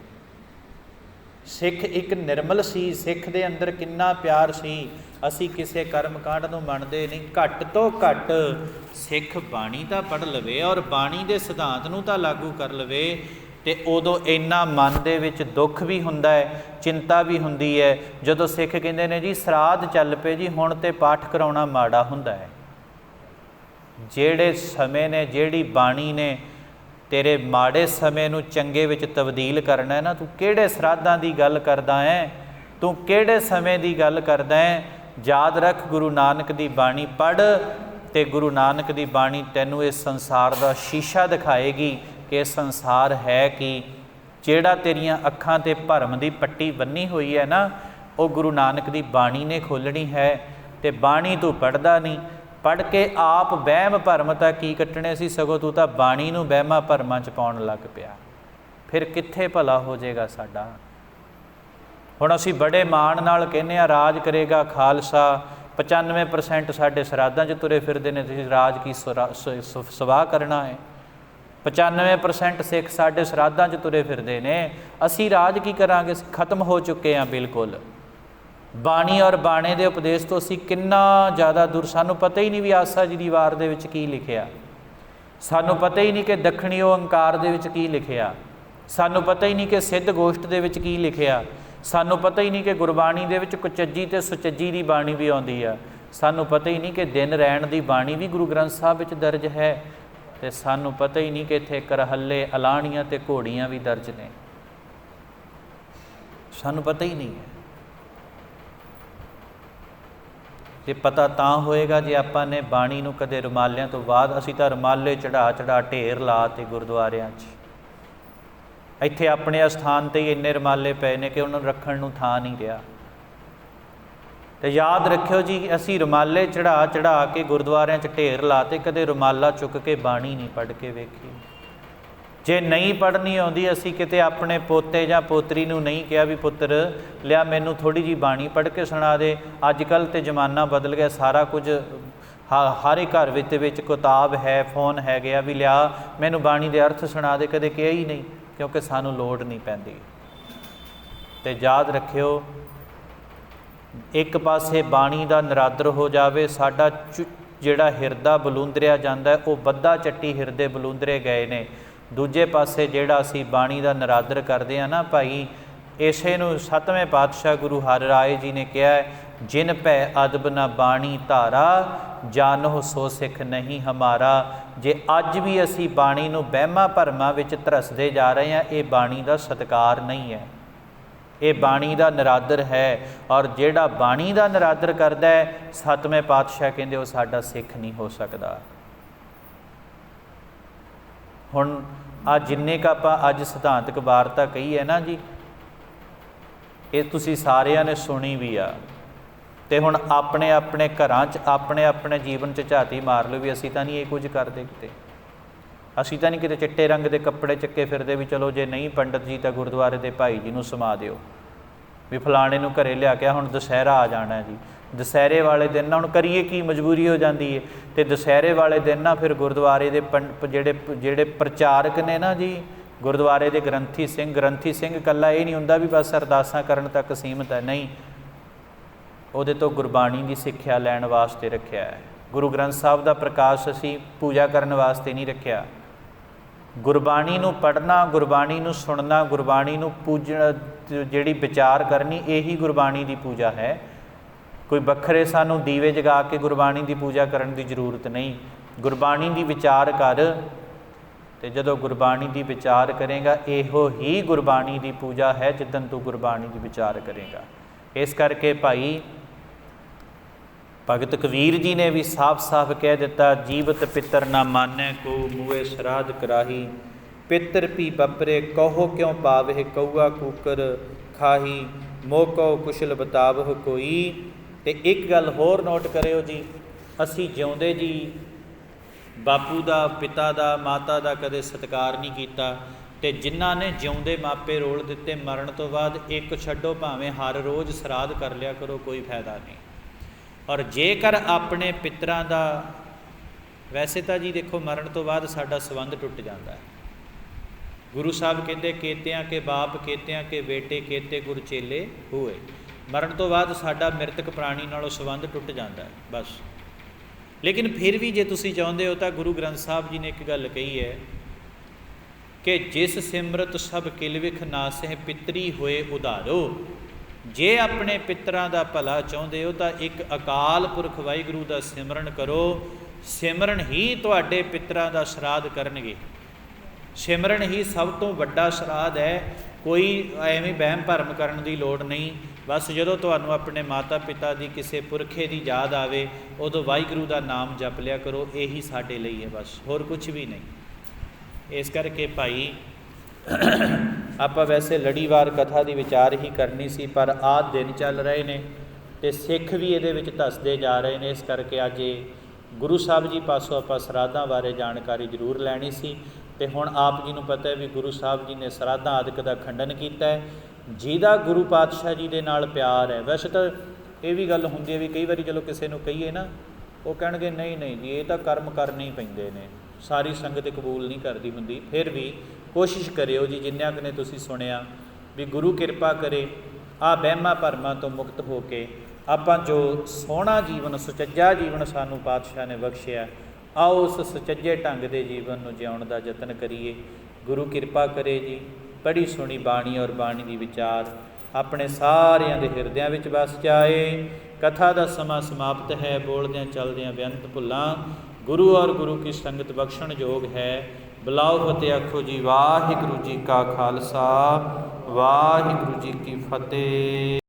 ਸਿੱਖ ਇੱਕ ਨਿਰਮਲ ਸੀ, ਸਿੱਖ ਦੇ ਅੰਦਰ ਕਿੰਨਾ ਪਿਆਰ ਸੀ, ਅਸੀਂ ਕਿਸੇ ਕਰਮ ਕਾਂਡ ਨੂੰ ਮੰਨਦੇ ਨਹੀਂ। ਘੱਟ ਤੋਂ ਘੱਟ ਸਿੱਖ ਬਾਣੀ ਤਾਂ ਪੜ੍ਹ ਲਵੇ ਔਰ ਬਾਣੀ ਦੇ ਸਿਧਾਂਤ ਨੂੰ ਤਾਂ ਲਾਗੂ ਕਰ ਲਵੇ, ਅਤੇ ਉਦੋਂ ਇੰਨਾ ਮਨ ਦੇ ਵਿੱਚ ਦੁੱਖ ਵੀ ਹੁੰਦਾ ਹੈ, ਚਿੰਤਾ ਵੀ ਹੁੰਦੀ ਹੈ। ਜਦੋਂ ਸਿੱਖ ਕਹਿੰਦੇ ਨੇ ਜੀ ਸਰਾਧ ਚੱਲ ਪਏ ਜੀ, ਹੁਣ ਤਾਂ ਪਾਠ ਕਰਾਉਣਾ ਮਾੜਾ ਹੁੰਦਾ ਹੈ। ਜਿਹੜੇ ਸਮੇਂ ਨੇ, ਜਿਹੜੀ ਬਾਣੀ ਨੇ ਤੇਰੇ ਮਾੜੇ ਸਮੇਂ ਨੂੰ ਚੰਗੇ ਵਿੱਚ ਤਬਦੀਲ ਕਰਨਾ ਹੈ ਨਾ, ਤੂੰ ਕਿਹੜੇ ਸਰਾਧਾਂ ਦੀ ਗੱਲ ਕਰਦਾ ਹੈ, ਤੂੰ ਕਿਹੜੇ ਸਮੇਂ ਦੀ ਗੱਲ ਕਰਦਾ ਹੈ। ਯਾਦ ਰੱਖ, ਗੁਰੂ ਨਾਨਕ ਦੀ ਬਾਣੀ ਪੜ੍ਹ, ਅਤੇ ਗੁਰੂ ਨਾਨਕ ਦੀ ਬਾਣੀ ਤੈਨੂੰ ਇਸ ਸੰਸਾਰ ਦਾ ਸ਼ੀਸ਼ਾ ਦਿਖਾਏਗੀ ਕਿ ਇਹ ਸੰਸਾਰ ਹੈ ਕੀ। ਜਿਹੜਾ ਤੇਰੀਆਂ ਅੱਖਾਂ 'ਤੇ ਭਰਮ ਦੀ ਪੱਟੀ ਬੰਨੀ ਹੋਈ ਹੈ ਨਾ, ਉਹ ਗੁਰੂ ਨਾਨਕ ਦੀ ਬਾਣੀ ਨੇ ਖੋਲ੍ਹਣੀ ਹੈ। ਅਤੇ ਬਾਣੀ ਤੂੰ ਪੜ੍ਹਦਾ ਨਹੀਂ, ਪੜ੍ਹ ਕੇ ਆਪ ਵਹਿਮ ਭਰਮ ਤਾਂ ਕੀ ਕੱਟਣੇ ਸੀ, ਸਗੋਂ ਤੂੰ ਤਾਂ ਬਾਣੀ ਨੂੰ ਵਹਿਮਾਂ ਭਰਮਾਂ 'ਚ ਪਾਉਣ ਲੱਗ ਪਿਆ। ਫਿਰ ਕਿੱਥੇ ਭਲਾ ਹੋ ਜਾਏਗਾ ਸਾਡਾ। ਹੁਣ ਅਸੀਂ ਬੜੇ ਮਾਣ ਨਾਲ ਕਹਿੰਦੇ ਹਾਂ ਰਾਜ ਕਰੇਗਾ ਖਾਲਸਾ, 95% ਸਾਡੇ ਸਰਾਧਾਂ 'ਚ ਤੁਰੇ ਫਿਰਦੇ ਨੇ, ਤੁਸੀਂ ਰਾਜ ਕੀ ਸਵਾਹ ਕਰਨਾ ਹੈ। 95% ਸਿੱਖ ਸਾਡੇ ਸਰਾਧਾਂ 'ਚ ਤੁਰੇ ਫਿਰਦੇ ਨੇ, ਅਸੀਂ ਰਾਜ ਕੀ ਕਰਾਂਗੇ, ਖਤਮ ਹੋ ਚੁੱਕੇ ਹਾਂ ਬਿਲਕੁਲ। ਬਾਣੀ ਔਰ ਬਾਣੇ ਦੇ ਉਪਦੇਸ਼ ਤੋਂ ਅਸੀਂ ਕਿੰਨਾ ਜ਼ਿਆਦਾ ਦੂਰ, ਸਾਨੂੰ ਪਤਾ ਹੀ ਨਹੀਂ ਵੀ ਆਸਾ ਜੀ ਦੀ ਵਾਰ ਦੇ ਵਿੱਚ ਕੀ ਲਿਖਿਆ। ਸਾਨੂੰ ਪਤਾ ਹੀ ਨਹੀਂ ਕਿ ਦੱਖਣੀ ਓਅੰਕਾਰ ਦੇ ਵਿੱਚ ਕੀ ਲਿਖਿਆ, ਸਾਨੂੰ ਪਤਾ ਹੀ ਨਹੀਂ ਕਿ ਸਿੱਧ ਗੋਸ਼ਟ ਦੇ ਵਿੱਚ ਕੀ ਲਿਖਿਆ, ਸਾਨੂੰ ਪਤਾ ਹੀ ਨਹੀਂ ਕਿ ਗੁਰਬਾਣੀ ਦੇ ਵਿੱਚ ਕੁਚੱਜੀ ਅਤੇ ਸੁਚੱਜੀ ਦੀ ਬਾਣੀ ਵੀ ਆਉਂਦੀ ਆ, ਸਾਨੂੰ ਪਤਾ ਹੀ ਨਹੀਂ ਕਿ ਦਿਨ ਰਹਿਣ ਦੀ ਬਾਣੀ ਵੀ ਗੁਰੂ ਗ੍ਰੰਥ ਸਾਹਿਬ ਵਿੱਚ ਦਰਜ ਹੈ, ਅਤੇ ਸਾਨੂੰ ਪਤਾ ਹੀ ਨਹੀਂ ਕਿ ਇੱਥੇ ਕਰਹੱਲੇ, ਅਲਾਹਣੀਆਂ ਅਤੇ ਘੋੜੀਆਂ ਵੀ ਦਰਜ ਨੇ। ਸਾਨੂੰ ਪਤਾ ਹੀ ਨਹੀਂ ਹੈ। ਇਹ ਪਤਾ ਤਾਂ ਹੋਏਗਾ ਜੇ ਆਪਾਂ ਨੇ ਬਾਣੀ ਨੂੰ ਕਦੇ ਰੁਮਾਲਿਆਂ ਤੋਂ ਬਾਅਦ, ਅਸੀਂ ਤਾਂ ਰੁਮਾਲੇ ਚੜਾ ਢੇਰ ਲਾ ਤੇ ਗੁਰਦੁਆਰਿਆਂ 'ਚ, ਇੱਥੇ ਆਪਣੇ ਅਸਥਾਨ 'ਤੇ ਹੀ ਇੰਨੇ ਰੁਮਾਲੇ ਪਏ ਨੇ ਕਿ ਉਹਨਾਂ ਨੂੰ ਰੱਖਣ ਨੂੰ ਥਾਂ ਨਹੀਂ ਰਿਹਾ। ਅਤੇ ਯਾਦ ਰੱਖਿਓ ਜੀ, ਅਸੀਂ ਰੁਮਾਲੇ ਚੜਾ ਕੇ ਗੁਰਦੁਆਰਿਆਂ 'ਚ ਢੇਰ ਲਾ ਤੇ ਕਦੇ ਰੁਮਾਲਾ ਚੁੱਕ ਕੇ ਬਾਣੀ ਨਹੀਂ ਪੜ੍ਹ ਕੇ ਵੇਖੀ। ਜੇ ਨਹੀਂ ਪੜ੍ਹਨੀ ਆਉਂਦੀ, ਅਸੀਂ ਕਿਤੇ ਆਪਣੇ ਪੋਤੇ ਜਾਂ ਪੋਤਰੀ ਨੂੰ ਨਹੀਂ ਕਿਹਾ ਵੀ ਪੁੱਤਰ ਲਿਆ ਮੈਨੂੰ ਥੋੜ੍ਹੀ ਜਿਹੀ ਬਾਣੀ ਪੜ੍ਹ ਕੇ ਸੁਣਾ ਦੇ। ਅੱਜ ਕੱਲ੍ਹ ਤਾਂ ਜ਼ਮਾਨਾ ਬਦਲ ਗਿਆ, ਸਾਰਾ ਕੁਝ ਹਰ ਇੱਕ ਘਰ ਵਿੱਚ ਕਿਤਾਬ ਹੈ, ਫੋਨ ਹੈਗੇ ਆ, ਵੀ ਲਿਆ ਮੈਨੂੰ ਬਾਣੀ ਦੇ ਅਰਥ ਸੁਣਾ ਦੇ। ਕਦੇ ਕਿਹਾ ਹੀ ਨਹੀਂ, ਕਿਉਂਕਿ ਸਾਨੂੰ ਲੋੜ ਨਹੀਂ ਪੈਂਦੀ। ਅਤੇ ਯਾਦ ਰੱਖਿਓ, ਇੱਕ ਪਾਸੇ ਬਾਣੀ ਦਾ ਨਿਰਾਦਰ ਹੋ ਜਾਵੇ, ਸਾਡਾ ਜਿਹੜਾ ਹਿਰਦਾ ਬਲੂੰਦਰਿਆ ਜਾਂਦਾ ਉਹ ਬੱਧਾ ਚੱਟੀ ਹਿਰਦੇ ਬਲੂੰਦਰੇ ਗਏ ਨੇ। ਦੂਜੇ ਪਾਸੇ ਜਿਹੜਾ ਅਸੀਂ ਬਾਣੀ ਦਾ ਨਿਰਾਦਰ ਕਰਦੇ ਹਾਂ ਨਾ ਭਾਈ, ਇਸੇ ਨੂੰ 7ਵੇਂ ਪਾਤਸ਼ਾਹ ਗੁਰੂ ਹਰਿਰਾਏ ਜੀ ਨੇ ਕਿਹਾ, ਜਿਨ ਭੈ ਅਦਬ ਨਾ ਬਾਣੀ ਧਾਰਾ, ਜਾਨੋ ਸੋ ਸਿੱਖ ਨਹੀਂ ਹਮਾਰਾ। ਜੇ ਅੱਜ ਵੀ ਅਸੀਂ ਬਾਣੀ ਨੂੰ ਵਹਿਮਾਂ ਭਰਮਾਂ ਵਿੱਚ ਧਰਸਦੇ ਜਾ ਰਹੇ ਹਾਂ, ਇਹ ਬਾਣੀ ਦਾ ਸਤਿਕਾਰ ਨਹੀਂ ਹੈ, ਇਹ ਬਾਣੀ ਦਾ ਨਿਰਾਦਰ ਹੈ। ਔਰ ਜਿਹੜਾ ਬਾਣੀ ਦਾ ਨਿਰਾਦਰ ਕਰਦਾ ਹੈ, 7ਵੇਂ ਪਾਤਸ਼ਾਹ ਕਹਿੰਦੇ ਉਹ ਸਾਡਾ ਸਿੱਖ ਨਹੀਂ ਹੋ ਸਕਦਾ। ਹੁਣ ਆ ਜਿੰਨੇ ਕੁ ਆਪਾਂ ਅੱਜ ਸਿਧਾਂਤਕ ਵਾਰਤਾ ਕਹੀ ਹੈ ਨਾ ਜੀ, ਇਹ ਤੁਸੀਂ ਸਾਰਿਆਂ ਨੇ ਸੁਣੀ ਵੀ ਆ। ਅਤੇ ਹੁਣ ਆਪਣੇ ਆਪਣੇ ਘਰਾਂ 'ਚ, ਆਪਣੇ ਆਪਣੇ ਜੀਵਨ 'ਚ ਝਾਤੀ ਮਾਰ ਲਓ ਵੀ ਅਸੀਂ ਤਾਂ ਨਹੀਂ ਇਹ ਕੁਝ ਕਰਦੇ ਕਿਤੇ, ਅਸੀਂ ਤਾਂ ਨਹੀਂ ਕਿਤੇ ਚਿੱਟੇ ਰੰਗ ਦੇ ਕੱਪੜੇ ਚੱਕੇ ਫਿਰਦੇ ਵੀ ਚਲੋ ਜੇ ਨਹੀਂ ਪੰਡਤ ਜੀ ਤਾਂ ਗੁਰਦੁਆਰੇ ਦੇ ਭਾਈ ਜੀ ਨੂੰ ਸਮਾ ਦਿਓ, ਵੀ ਫਲਾਣੇ ਨੂੰ ਘਰੇ ਲਿਆ ਕੇ। ਹੁਣ ਦੁਸਹਿਰਾ ਆ ਜਾਣਾ ਜੀ, ਦੁਸਹਿਰੇ ਵਾਲੇ ਦਿਨ ਨਾ ਹੁਣ ਕਰੀਏ ਕੀ, ਮਜਬੂਰੀ ਹੋ ਜਾਂਦੀ ਹੈ। ਅਤੇ ਦੁਸਹਿਰੇ ਵਾਲੇ ਦਿਨ ਨਾ ਫਿਰ ਗੁਰਦੁਆਰੇ ਦੇ ਜਿਹੜੇ ਪ੍ਰਚਾਰਕ ਨੇ ਨਾ ਜੀ, ਗੁਰਦੁਆਰੇ ਦੇ ਗ੍ਰੰਥੀ ਸਿੰਘ ਇਕੱਲਾ ਇਹ ਨਹੀਂ ਹੁੰਦਾ ਵੀ ਬਸ ਅਰਦਾਸਾਂ ਕਰਨ ਤੱਕ ਸੀਮਤ ਹੈ, ਨਹੀਂ, ਉਹਦੇ ਤੋਂ ਗੁਰਬਾਣੀ ਦੀ ਸਿੱਖਿਆ ਲੈਣ ਵਾਸਤੇ ਰੱਖਿਆ ਹੈ। ਗੁਰੂ ਗ੍ਰੰਥ ਸਾਹਿਬ ਦਾ ਪ੍ਰਕਾਸ਼ ਅਸੀਂ ਪੂਜਾ ਕਰਨ ਵਾਸਤੇ ਨਹੀਂ ਰੱਖਿਆ। ਗੁਰਬਾਣੀ ਨੂੰ ਪੜ੍ਹਨਾ, ਗੁਰਬਾਣੀ ਨੂੰ ਸੁਣਨਾ, ਗੁਰਬਾਣੀ ਨੂੰ ਪੂਜਣਾ, ਜਿਹੜੀ ਵਿਚਾਰ ਕਰਨੀ, ਇਹੀ ਗੁਰਬਾਣੀ ਦੀ ਪੂਜਾ ਹੈ। ਕੋਈ ਵੱਖਰੇ ਸਾਨੂੰ ਦੀਵੇ ਜਗਾ ਕੇ ਗੁਰਬਾਣੀ ਦੀ ਪੂਜਾ ਕਰਨ ਦੀ ਜ਼ਰੂਰਤ ਨਹੀਂ। ਗੁਰਬਾਣੀ ਦੀ ਵਿਚਾਰ ਕਰ, ਅਤੇ ਜਦੋਂ ਗੁਰਬਾਣੀ ਦੀ ਵਿਚਾਰ ਕਰੇਗਾ, ਇਹੋ ਹੀ ਗੁਰਬਾਣੀ ਦੀ ਪੂਜਾ ਹੈ ਜਿੱਦਣ ਤੂੰ ਗੁਰਬਾਣੀ ਦੀ ਵਿਚਾਰ ਕਰੇਗਾ। ਇਸ ਕਰਕੇ ਭਾਈ ਭਗਤ ਕਬੀਰ ਜੀ ਨੇ ਵੀ ਸਾਫ਼ ਕਹਿ ਦਿੱਤਾ, ਜੀਵਤ ਪਿੱਤਰ ਨਾ ਮਾਨੈ ਕੋ, ਮੂਏ ਸਰਾਧ ਕਰਾਹੀ, ਪਿੱਤਰ ਪੀ ਬਪਰੇ ਕਹੋ ਕਿਉਂ ਪਾਵਹਿ, ਕਊਆ ਕੂਕਰ ਖਾਹੀ, ਮੋਕੋ ਕੁਸ਼ਲ ਬਤਾਵਹੁ ਕੋਈ। ਅਤੇ ਇੱਕ ਗੱਲ ਹੋਰ ਨੋਟ ਕਰਿਓ ਜੀ, ਅਸੀਂ ਜਿਉਂਦੇ ਜੀ ਬਾਪੂ ਦਾ, ਪਿਤਾ ਦਾ, ਮਾਤਾ ਦਾ ਕਦੇ ਸਤਿਕਾਰ ਨਹੀਂ ਕੀਤਾ, ਅਤੇ ਜਿਨ੍ਹਾਂ ਨੇ ਜਿਉਂਦੇ ਮਾਪੇ ਰੋਲ ਦਿੱਤੇ, ਮਰਨ ਤੋਂ ਬਾਅਦ ਇੱਕ ਛੱਡੋ, ਭਾਵੇਂ ਹਰ ਰੋਜ਼ ਸਰਾਧ ਕਰ ਲਿਆ ਕਰੋ, ਕੋਈ ਫਾਇਦਾ ਨਹੀਂ। ਔਰ ਜੇਕਰ ਆਪਣੇ ਪਿੱਤਰਾਂ ਦਾ, ਵੈਸੇ ਤਾਂ ਜੀ ਦੇਖੋ ਮਰਨ ਤੋਂ ਬਾਅਦ ਸਾਡਾ ਸੰਬੰਧ ਟੁੱਟ ਜਾਂਦਾ ਹੈ। ਗੁਰੂ ਸਾਹਿਬ ਕਹਿੰਦੇ, ਕੇਤਿਆਂ ਕੇ ਬਾਪ ਕੇਤਿਆਂ ਕੇ ਬੇਟੇ, ਕੇਤੇ ਗੁਰ ਚੇਲੇ ਹੋਏ। ਮਰਨ ਤੋਂ ਬਾਅਦ ਸਾਡਾ ਮ੍ਰਿਤਕ ਪ੍ਰਾਣੀ ਨਾਲੋਂ ਸੰਬੰਧ ਟੁੱਟ ਜਾਂਦਾ ਹੈ ਬਸ। ਲੇਕਿਨ ਫਿਰ ਵੀ ਜੇ ਤੁਸੀਂ ਚਾਹੁੰਦੇ ਹੋ ਤਾਂ ਗੁਰੂ ਗ੍ਰੰਥ ਸਾਹਿਬ ਜੀ ਨੇ ਇੱਕ ਗੱਲ ਕਹੀ ਹੈ ਕਿ ਜਿਸ ਸਿਮਰਤ ਸਭ ਕਿਲਵਿਖ ਨਾਸਹਿ, ਪਿਤਰੀ ਹੋਏ ਉਧਾਰੋ। ਜੇ ਆਪਣੇ ਪਿੱਤਰਾਂ ਦਾ ਭਲਾ ਚਾਹੁੰਦੇ ਹੋ ਤਾਂ ਇੱਕ ਅਕਾਲ ਪੁਰਖ ਵਾਹਿਗੁਰੂ ਦਾ ਸਿਮਰਨ ਕਰੋ। ਸਿਮਰਨ ਹੀ ਤੁਹਾਡੇ ਪਿੱਤਰਾਂ ਦਾ ਸ਼ਰਾਧ ਕਰਨਗੇ। ਸਿਮਰਨ ਹੀ ਸਭ ਤੋਂ ਵੱਡਾ ਸ਼ਰਾਧ ਹੈ। ਕੋਈ ਐਵੇਂ ਵਹਿਮ ਭਰਮ ਕਰਨ ਦੀ ਲੋੜ ਨਹੀਂ। ਬਸ ਜਦੋਂ ਤੁਹਾਨੂੰ ਆਪਣੇ ਮਾਤਾ ਪਿਤਾ ਦੀ, ਕਿਸੇ ਪੁਰਖੇ ਦੀ ਯਾਦ ਆਵੇ, ਉਦੋਂ ਵਾਹਿਗੁਰੂ ਦਾ ਨਾਮ ਜਪ ਲਿਆ ਕਰੋ। ਇਹੀ ਸਾਡੇ ਲਈ ਹੈ ਬਸ, ਹੋਰ ਕੁਛ ਵੀ ਨਹੀਂ। ਇਸ ਕਰਕੇ ਭਾਈ ਆਪਾਂ ਵੈਸੇ ਲੜੀਵਾਰ ਕਥਾ ਦੀ ਵਿਚਾਰ ਹੀ ਕਰਨੀ ਸੀ, ਪਰ ਆਹ ਦਿਨ ਚੱਲ ਰਹੇ ਨੇ ਅਤੇ ਸਿੱਖ ਵੀ ਇਹਦੇ ਵਿੱਚ ਧੱਸਦੇ ਜਾ ਰਹੇ ਨੇ। ਇਸ ਕਰਕੇ ਅੱਜ ਇਹ ਗੁਰੂ ਸਾਹਿਬ ਜੀ ਪਾਸੋਂ ਆਪਾਂ ਸਰਾਧਾਂ ਬਾਰੇ ਜਾਣਕਾਰੀ ਜ਼ਰੂਰ ਲੈਣੀ ਸੀ। ਅਤੇ ਹੁਣ ਆਪ ਜੀ ਨੂੰ ਪਤਾ ਹੈ ਵੀ ਗੁਰੂ ਸਾਹਿਬ ਜੀ ਨੇ ਸਰਾਧਾਂ ਆਦਿਕ ਦਾ ਖੰਡਨ ਕੀਤਾ ਹੈ। ਜਿਹਦਾ ਗੁਰੂ ਪਾਤਸ਼ਾਹ ਜੀ ਦੇ ਨਾਲ ਪਿਆਰ ਹੈ, ਵੈਸੇ ਤਾਂ ਇਹ ਵੀ ਗੱਲ ਹੁੰਦੀ ਹੈ ਵੀ ਕਈ ਵਾਰੀ ਚਲੋ ਕਿਸੇ ਨੂੰ ਕਹੀਏ ਨਾ, ਉਹ ਕਹਿਣਗੇ ਨਹੀਂ ਜੀ ਇਹ ਤਾਂ ਕਰਮ ਕਰਨੇ ਹੀ ਪੈਂਦੇ ਨੇ, ਸਾਰੀ ਸੰਗਤ ਕਬੂਲ ਨਹੀਂ ਕਰਦੀ ਹੁੰਦੀ। ਫਿਰ ਵੀ ਕੋਸ਼ਿਸ਼ ਕਰਿਓ ਜੀ, ਜਿੰਨਿਆਂ ਕੁ ਨੇ ਤੁਸੀਂ ਸੁਣਿਆ, ਵੀ ਗੁਰੂ ਕਿਰਪਾ ਕਰੇ ਆਹ ਵਹਿਮਾਂ ਭਰਮਾਂ ਤੋਂ ਮੁਕਤ ਹੋ ਕੇ ਆਪਾਂ ਜੋ ਸੋਹਣਾ ਜੀਵਨ, ਸੁਚੱਜਾ ਜੀਵਨ ਸਾਨੂੰ ਪਾਤਸ਼ਾਹ ਨੇ ਬਖਸ਼ਿਆ, ਆਓ ਉਸ ਸੁਚੱਜੇ ਢੰਗ ਦੇ ਜੀਵਨ ਨੂੰ ਜਿਉਣ ਦਾ ਯਤਨ ਕਰੀਏ। ਗੁਰੂ ਕਿਰਪਾ ਕਰੇ ਜੀ, ਪੜ੍ਹੀ ਸੁਣੀ ਬਾਣੀ ਔਰ ਬਾਣੀ ਦੀ ਵਿਚਾਰ ਆਪਣੇ ਸਾਰਿਆਂ ਦੇ ਹਿਰਦਿਆਂ ਵਿੱਚ ਵਸ ਜਾਏ। ਕਥਾ ਦਾ ਸਮਾਂ ਸਮਾਪਤ ਹੈ। ਬੋਲਦਿਆਂ ਚਲਦਿਆਂ ਬੇਅੰਤ ਭੁੱਲਾਂ ਗੁਰੂ ਔਰ ਗੁਰੂ ਕੀ ਸੰਗਤ ਬਖਸ਼ਣ ਯੋਗ ਹੈ। ਬੁਲਾਓ ਫਤਿਹ ਆਖੋ ਜੀ। ਵਾਹਿਗੁਰੂ ਜੀ ਕਾ ਖਾਲਸਾ, ਵਾਹਿਗੁਰੂ ਜੀ ਕੀ ਫਤਿਹ।